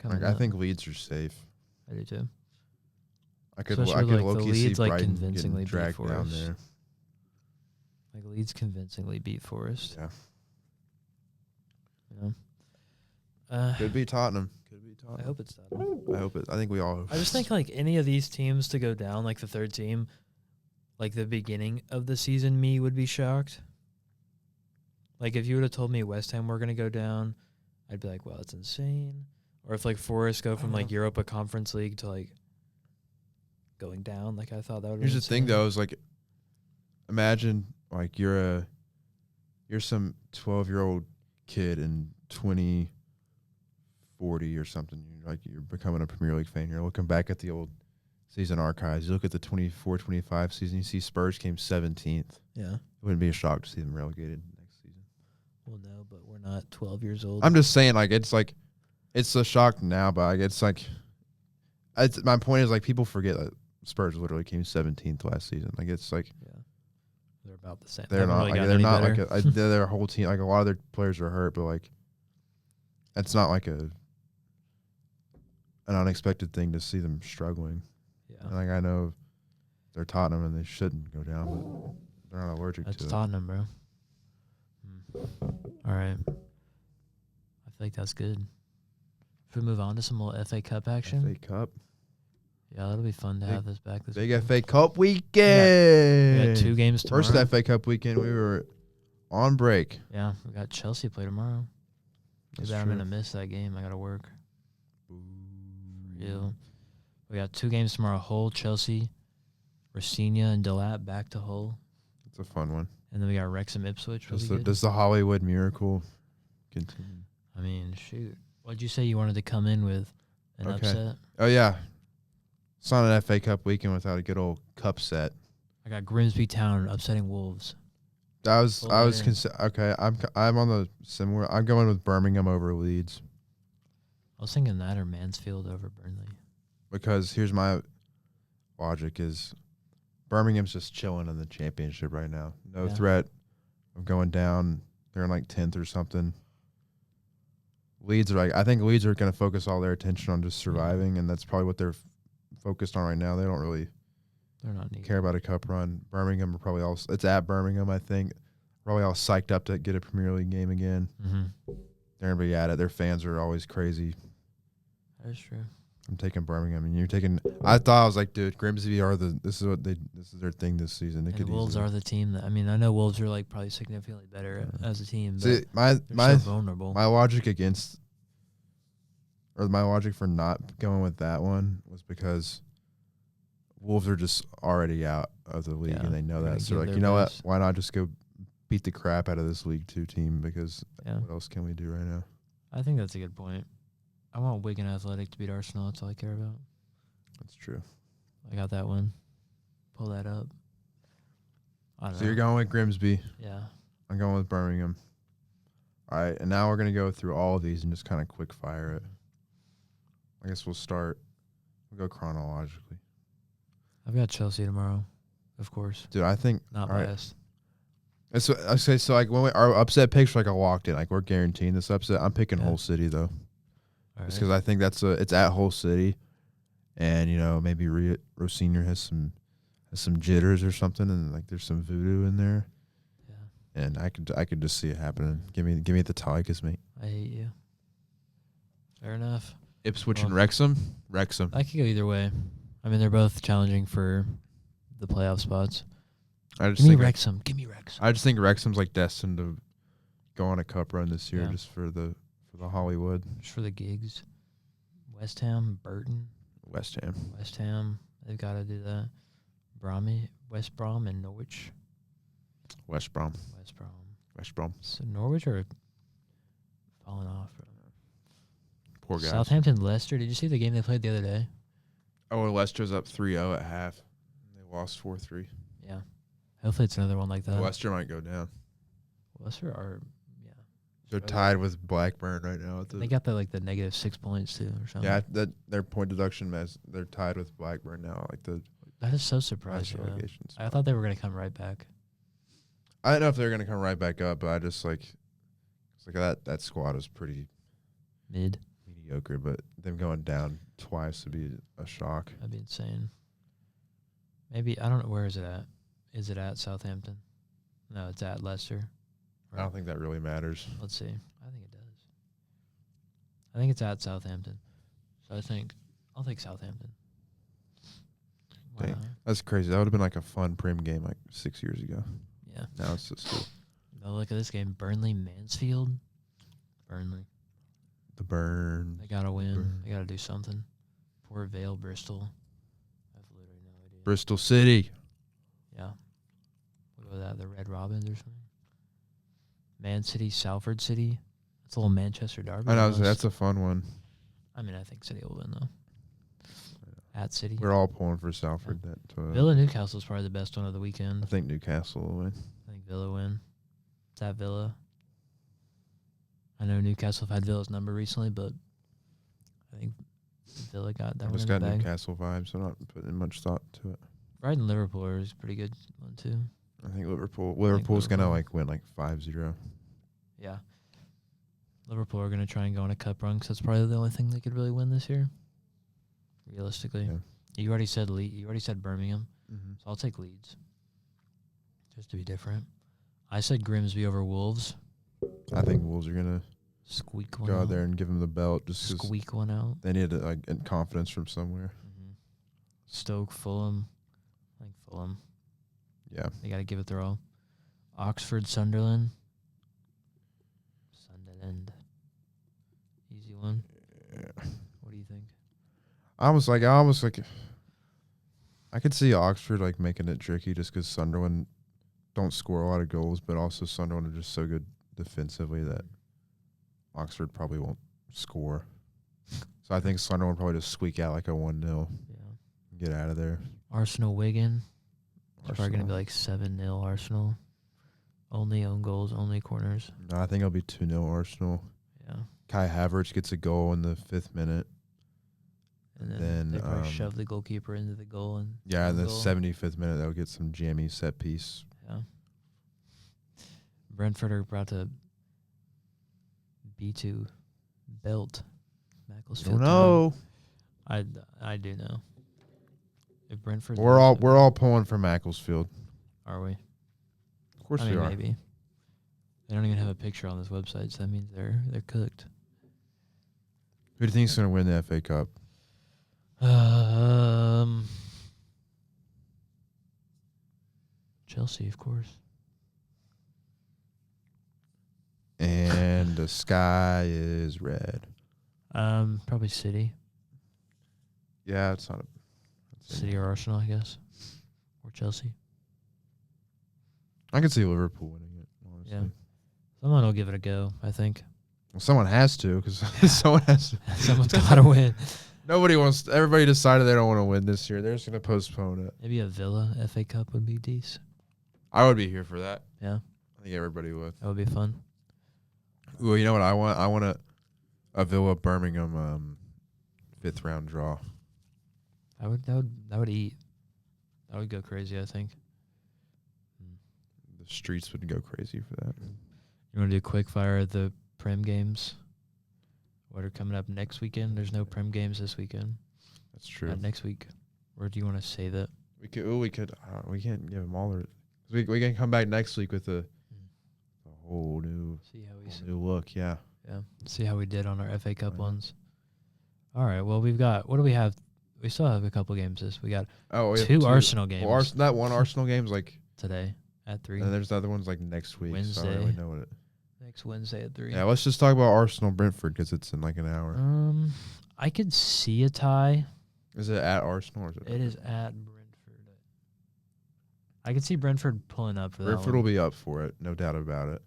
though. I think Leeds are safe. I do too. I could low-key see Brighton convincingly dragged down there. Like Leeds convincingly beat Forest. Yeah. You know? Could be Tottenham. I hope it's Tottenham. I hope it. I think we all hope. I just think like any of these teams to go down, like the 3rd team, like the beginning of the season, me would be shocked. Like if you would have told me West Ham were going to go down, I'd be like, well, that's insane. Or if like Forest go from like Europa Conference League to like going down, like I thought that would be Here's the thing though, is like imagine like you're some 12-year-old kid in 2040 or something. You're becoming a Premier League fan. You're looking back at the old season archives. You look at the 24-25 season, you see Spurs came 17th. Yeah. It wouldn't be a shock to see them relegated next season. Well, no, but we're not 12 years old. I'm just saying it's a shock now, but my point is like people forget that Spurs literally came 17th last season. Like it's like they're about the same. They're not. They're not like their whole team. Like a lot of their players are hurt, but like it's not like an unexpected thing to see them struggling. Yeah. And like I know they're Tottenham and they shouldn't go down, but they're not allergic to it. That's Tottenham, bro. All right. I feel like that's good. Should we move on to some more FA Cup action? FA Cup. Yeah, that'll be fun to have this back this big weekend. FA Cup weekend. We got 2 games tomorrow. First FA Cup weekend, we were on break. Yeah, we got Chelsea play tomorrow. Maybe I'm going to miss that game. I got to work. Real. We got 2 games tomorrow. Hull, Chelsea, Rosinia, and Delap back to Hull. It's a fun one. And then we got Wrexham, Ipswich. Does the Hollywood miracle continue? I mean, shoot. What'd you say you wanted to come in with An upset. Oh, yeah. It's not an FA Cup weekend without a good old cup set. I got Grimsby Town upsetting Wolves. Okay. I'm on the similar. I'm going with Birmingham over Leeds. I was thinking that or Mansfield over Burnley. Because here's my logic: is Birmingham's just chilling in the championship right now. No threat of going down. They're in like 10th or something. I think Leeds are going to focus all their attention on just surviving, and that's probably what they're focused on right now. They don't really care about a cup run. Birmingham are probably all. It's at Birmingham, I think. Probably all psyched up to get a Premier League game again. Mm-hmm. They're gonna be at it. Their fans are always crazy. That's true. I'm taking Birmingham, and you're taking. I thought I was like, dude, Grimsby this is their thing this season. And the Wolves are the team that. I mean, I know Wolves are like probably significantly better as a team. But see, they're so vulnerable. My logic my logic for not going with that one was because Wolves are just already out of the league, and they know that. So, like, you know what? Why not just go beat the crap out of this League 2 team? Because what else can we do right now? I think that's a good point. I want Wigan Athletic to beat Arsenal. That's all I care about. That's true. I got that one. Pull that up. So you're going with Grimsby. Yeah. I'm going with Birmingham. All right, and now we're going to go through all of these and just kind of quick fire it. I guess we'll go chronologically. I've got Chelsea tomorrow, of course. Dude, I think not biased. So like when our upset picks, like I walked in, like we're guaranteeing this upset. I'm picking Hull City though, just because I think it's at Hull City, and maybe Rosinha has some jitters or something, and like there's some voodoo in there. Yeah, and I could just see it happening. Give me the Tigers, mate. I hate you. Fair enough. Ipswich and Wrexham. Wrexham. I could go either way. I mean, they're both challenging for the playoff spots. Give me Wrexham. I just think Wrexham's like destined to go on a cup run this year, just for the Hollywood, just for the gigs. West Ham, Burton. West Ham. They've got to do that. West Brom, and Norwich. West Brom. So Norwich are falling off. Poor guys. Southampton, Leicester. Did you see the game they played the other day? Oh, Leicester's up 3-0 at half. They lost 4-3. Yeah. Hopefully it's another one like that. Leicester might go down. Leicester are, They're tied with Blackburn right now. They got the negative 6 points too, or something. Yeah, their point deduction they're tied with Blackburn now. That is so surprising. I thought they were going to come right back. I don't know if they're going to come right back up, but I just that squad is pretty mediocre, but them going down twice would be a shock. That'd be insane. Maybe, I don't know, where is it at? Is it at Southampton? No, it's at Leicester. I don't think that really matters. Let's see. I think it does. I think it's at Southampton. So I'll take Southampton. Dang, that's crazy. That would have been like a fun Prem game like 6 years ago. Yeah. Now it's just Oh, look at this game. Burnley, Mansfield. Burnley. The Burn. They got to win. They got to do something. Port Vale, Bristol. I have literally no idea. Bristol City. Yeah. What was that? The Red Robins or something? Man City, Salford City. It's a little Manchester derby. I know. That's a fun one. I mean, I think City will win, though. At City. We're all pulling for Salford. Yeah. Villa Newcastle is probably the best one of the weekend. I think Newcastle will win. I think Villa win. It's at Villa. I know Newcastle have had Villa's number recently, but I think Villa got that one. I just got Newcastle vibes, so I'm not putting much thought to it. Brighton Liverpool is a pretty good one, too. I think Liverpool's going to win 5-0. Yeah. Liverpool are going to try and go on a cup run because that's probably the only thing they could really win this year. Realistically. Yeah. You already said Birmingham, so I'll take Leeds. Just to be different. I said Grimsby over Wolves. I think Wolves are going to squeak one go out. out there and give them the belt. Just squeak one out. They need confidence from somewhere. Stoke, Fulham. I think Fulham. Yeah. They got to give it their all. Oxford, Sunderland. Easy one. Yeah. What do you think? I could see Oxford making it tricky just because Sunderland don't score a lot of goals, but also Sunderland are just so good defensively that Oxford probably won't score. So I think Sunderland will probably just squeak out like a 1-0. Yeah. Get out of there. Arsenal Wigan. It's probably going to be like 7-0 Arsenal. Only own goals, only corners. No, I think it'll be 2-0 Arsenal. Yeah. Kai Havertz gets a goal in the 5th minute. And then they probably shove the goalkeeper into the goal. In the 75th minute, they'll get some jammy set piece. Yeah. Brentford are about to B2 belt Macclesfield. No. I do know. If Brentford, we're all pulling for Macclesfield. Are we? Of course we are. Maybe. They don't even have a picture on this website, so that means they're cooked. Who do you think's going to win the FA Cup? Chelsea, of course. And the sky is red. Probably City. Yeah, it's not City or Arsenal, I guess, or Chelsea. I can see Liverpool winning it. Honestly. Yeah, someone will give it a go. I think. Well, someone has to, because someone has to. Someone's got to win. Nobody wants. Everybody decided they don't want to win this year. They're just going to postpone it. Maybe a Villa FA Cup would be decent. I would be here for that. Yeah, I think everybody would. That would be fun. Well, you know what I want? I want a Villa Birmingham 5th round draw. That would eat. That would go crazy, I think. The streets would go crazy for that. You want to do quick fire at the Prem games? What are coming up next weekend? There's no Prem games this weekend. That's true. Next week. Or do you want to say that? We could. We can't give them all. We can come back next week with a whole new look. Yeah. Yeah. See how we did on our FA Cup ones. All right. Well, we've got. What do we have? We still have a couple games. We got two Arsenal games. Well, that one Arsenal game's like today at 3. And there's the other one's like next week. Wednesday. So I don't really know what it. Next Wednesday at 3. Yeah, let's just talk about Arsenal Brentford because it's in like an hour. I could see a tie. Is it at Arsenal or is it? It is at Brentford. I could see Brentford pulling up for that. Brentford will be up for it, no doubt about it.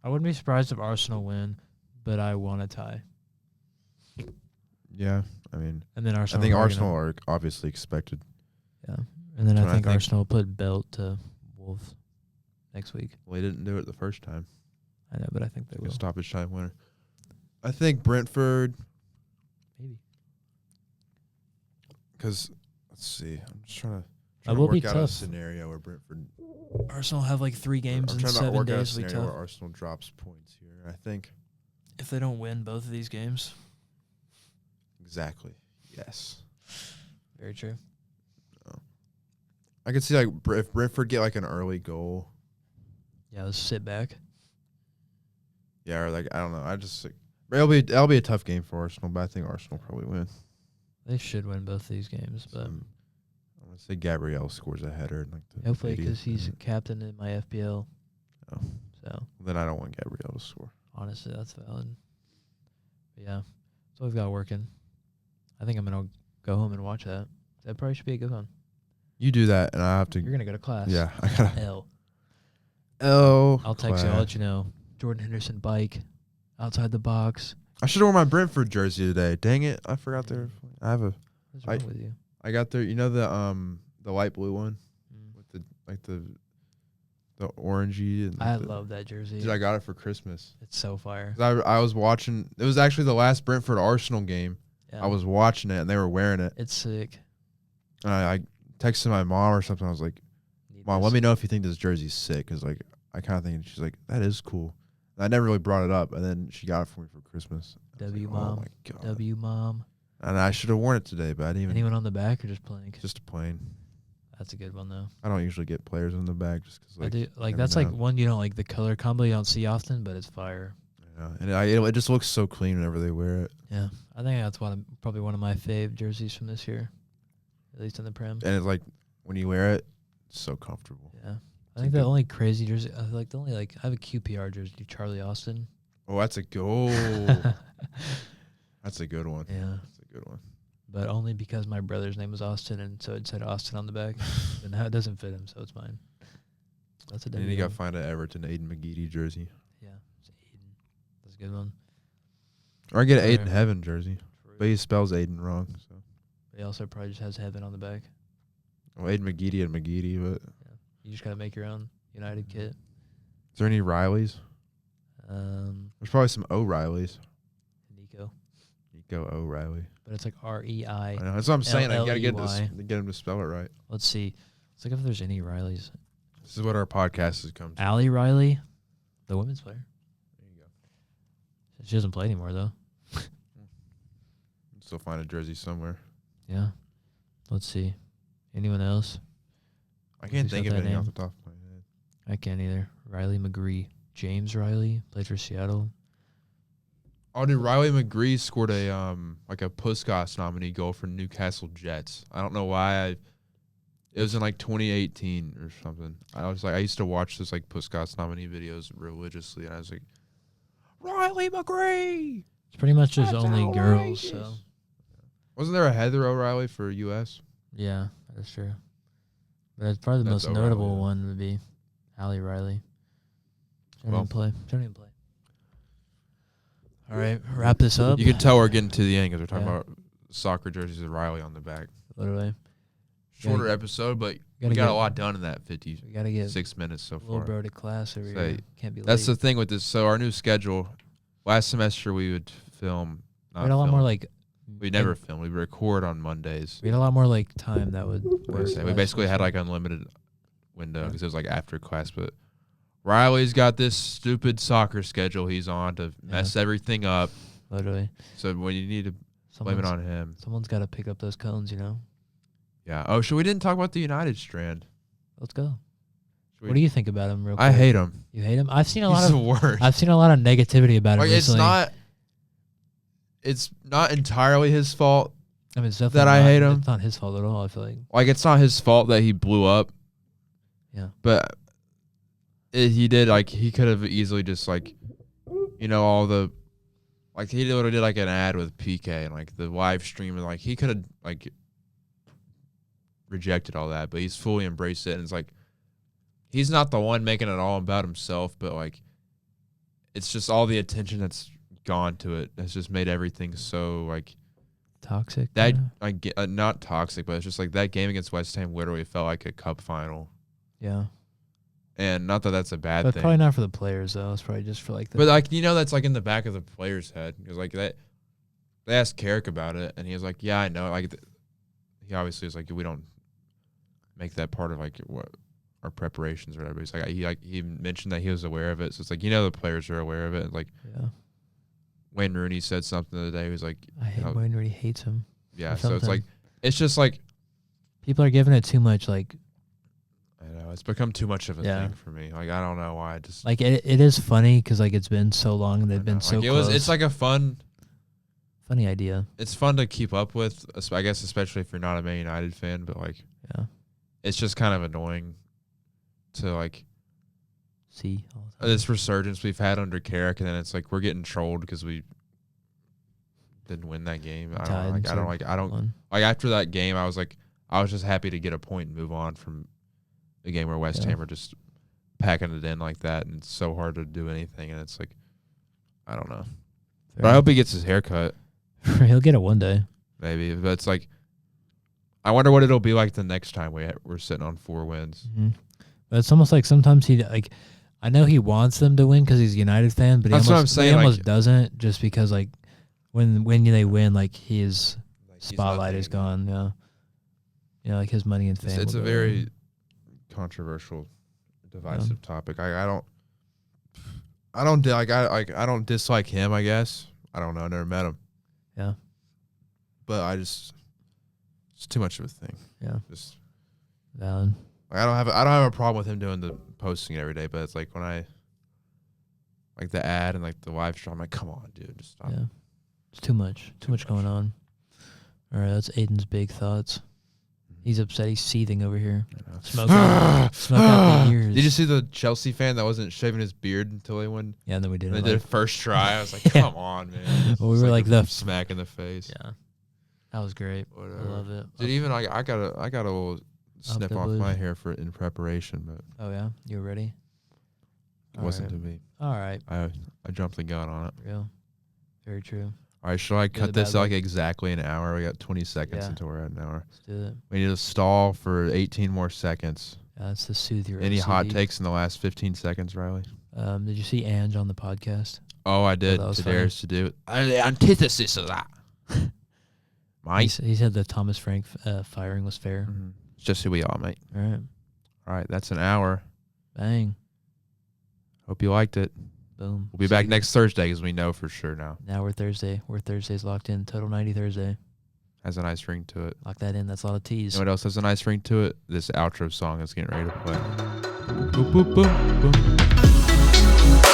I wouldn't be surprised if Arsenal win, but I want a tie. Yeah, I mean, and then Arsenal. I think Arsenal are obviously expected. Yeah, and then I think Arsenal will put belt to Wolves next week. Well, they didn't do it the first time. I know, but I think they will. Stoppage time winner. I think Brentford. Maybe. Because let's see, I'm just trying to will work be out tough. a scenario where Brentford. Arsenal have like 3 games in 7 days. I'm trying to work out a scenario where Arsenal drops points here. I think if they don't win both of these games. Exactly. Yes. Very true. I could see like if Brentford get like an early goal. Yeah, let's sit back. Yeah, or like I don't know. I just that'll be a tough game for Arsenal, but I think Arsenal will probably win. They should win both these games, but I'm gonna say Gabriel scores a header in like the hopefully because he's captain in my FPL. Oh, so then I don't want Gabriel to score. Honestly, that's valid. But yeah, so we've got working. I think I'm gonna go home and watch that. That probably should be a good one. You do that, and I have to. You're gonna go to class. Yeah, I gotta. L. I'll text you. I'll let you know. Jordan Henderson bike outside the box. I should have worn my Brentford jersey today. Dang it! I forgot there. I have a. What's wrong with you? I got there. You know the light blue one with the orangey. And I love that jersey. Dude, I got it for Christmas. It's so fire. I was watching. It was actually the last Brentford Arsenal game. Yeah. I was watching it and they were wearing it. It's sick. And I texted my mom or something. I was like, "Mom, let me know if you think this jersey's sick." Because like I kind of think she's like, "That is cool." And I never really brought it up, and then she got it for me for Christmas. W mom. Oh my God. W mom. And I should have worn it today, but I didn't even. Anyone on the back or just plain? Just plain. That's a good one though. I don't usually get players on the back just because like. I do, like that's like one you don't like the color combo you don't see often, but it's fire. Yeah, and it just looks so clean whenever they wear it. Yeah, I think that's probably one of my fave jerseys from this year, at least in the Prem. And it's like when you wear it, it's so comfortable. Yeah, I think the only crazy jersey, I have a QPR jersey, Charlie Austin. Oh, that's a goal. That's a good one. Yeah, that's a good one. But only because my brother's name was Austin, and so it said Austin on the back. And now it doesn't fit him, so it's mine. That's a. And then you got to find an Everton Aidan McGeady jersey. Yeah, it's Aidan. That's a good one. Or I get an Aidan Heaven jersey. For But he spells Aidan wrong. So He also probably just has heaven on the back. Well, Aidan McGeady and McGeady, but You just gotta make your own United kit. Is there any Rileys? There's probably some O'Reillys. Nico O'Reilly. But it's like R-E-I. I know. That's what I'm saying. I gotta get him to spell it right. Let's see. Let's look if there's any Rileys. This is what our podcast has come to. Allie Riley, the women's player. There you go. She doesn't play anymore though. Still find a jersey somewhere. Yeah. Let's see. Anyone else? I can't think of anything off the top of my head. I can't either. Riley McGree. James Riley played for Seattle. Oh, dude, Riley McGree scored a like a Puskas nominee goal for Newcastle Jets. I don't know why. It was in like 2018 or something. I used to watch this like Puskas nominee videos religiously, and I was like, Riley McGree. It's pretty much just only girls. So wasn't there a Heather O'Reilly for U.S.? Yeah, that's true. But it's probably the most notable one would be Allie Riley. She don't even play. All right, wrap this up. You can tell we're getting to the end because we're talking about soccer jerseys with Riley on the back. Literally. Shorter episode, but we got a lot done in that 56 minutes so far. Little bro to class over here. Can't be late. That's the thing with this. So our new schedule, last semester we would film. We had a lot more like. We never film. We record on Mondays. We had a lot more like time that would work. We basically had like unlimited window because it was like after class, but Riley's got this stupid soccer schedule he's on to mess everything up. Literally. So when you need to blame it on him. Someone's got to pick up those cones, you know? Yeah. Oh, so we didn't talk about the United strand. Let's go. What do you think about him real quick? I hate him. You hate him? I've seen a lot of worst. I've seen a lot of negativity about him recently. It's not entirely his fault. I mean, it's definitely that I hate him. It's not his fault at all, I feel like. Like, it's not his fault that he blew up. Yeah. But he did, like, he could have easily just, like, you know, all the, like, he literally did, like, an ad with PK and, like, the live stream. And, like, he could have, like, rejected all that. But he's fully embraced it. And it's, like, he's not the one making it all about himself. But, like, it's just all the attention that's gone to it has just made everything so, like, toxic. That not toxic, but it's just like that game against West Ham literally felt like a cup final. Yeah. And not that that's a bad thing. Probably not for the players though. It's probably just for like the. But like, you know, that's like in the back of the player's head because like that. They asked Carrick about it, and he was like, "Yeah, I know." Like, he obviously was like, "We don't make that part of like what our preparations or whatever." He's like, he mentioned that he was aware of it, so it's like, you know, the players are aware of it. Like, yeah. Wayne Rooney said something the other day. He was like, I hate Wayne Rooney hates him. Yeah, so it's like, it's just like people are giving it too much. Like, I know it's become too much of a thing for me. Like, I don't know why. I just like it is funny because like it's been so long and they've been so close. It's like a funny idea. It's fun to keep up with, I guess, especially if you're not a Man United fan. But like, yeah, it's just kind of annoying to like see all the time. This resurgence we've had under Carrick, and then it's like we're getting trolled because we didn't win that game. I don't like after that game. I was just happy to get a point and move on from the game where West Ham are just packing it in like that, and it's so hard to do anything. And it's like, I don't know, but I hope he gets his haircut. He'll get it one day, maybe. But it's like, I wonder what it'll be like the next time we're sitting on 4 wins. Mm-hmm. But it's almost like sometimes he like. I know he wants them to win because he's a United fan, but he almost doesn't just because like when they win, like his spotlight is gone. Yeah, yeah, like his money and fame. It's a very controversial, divisive topic. I don't dislike him. I guess I don't know. I never met him. Yeah, but it's too much of a thing. Yeah, just valid. I don't have a problem with him doing the posting every day, but it's like when I like the ad and like the live stream, I'm like, come on, dude, just stop. Yeah, it's too much going on. All right, that's Aidan's big thoughts. He's upset. He's seething over here. Smoke out the ears. Did you see the Chelsea fan that wasn't shaving his beard until they won? Yeah, and then we did. They did it first try. I was like, come on, man. Well, we were like the smack in the face. Yeah, that was great. Whatever. I love it. Did even I got a little snip off my hair in preparation, but oh yeah, you were ready. It wasn't to me. All right. I jumped the gun on it. Real, very true. All right, should I cut this like exactly an hour? We got 20 seconds until we're at an hour. Let's do it. We need to stall for 18 more seconds. Yeah, that's to soothe your Any OCD. hot takes in the last 15 seconds, Riley? Did you see Ange on the podcast? Oh, I did. Dares to do it. The antithesis of that. He said the Thomas Frank firing was fair. Mm-hmm. It's just who we are, mate. All right, that's an hour. Bang. Hope you liked it. Boom. We'll be back next Thursday because we know for sure now. Now we're Thursday. Thursday's locked in. Total 90 Thursday. Has a nice ring to it. Lock that in. That's a lot of teas. You know what else has a nice ring to it? This outro song is getting ready to play. Boom, boom, boom, boom.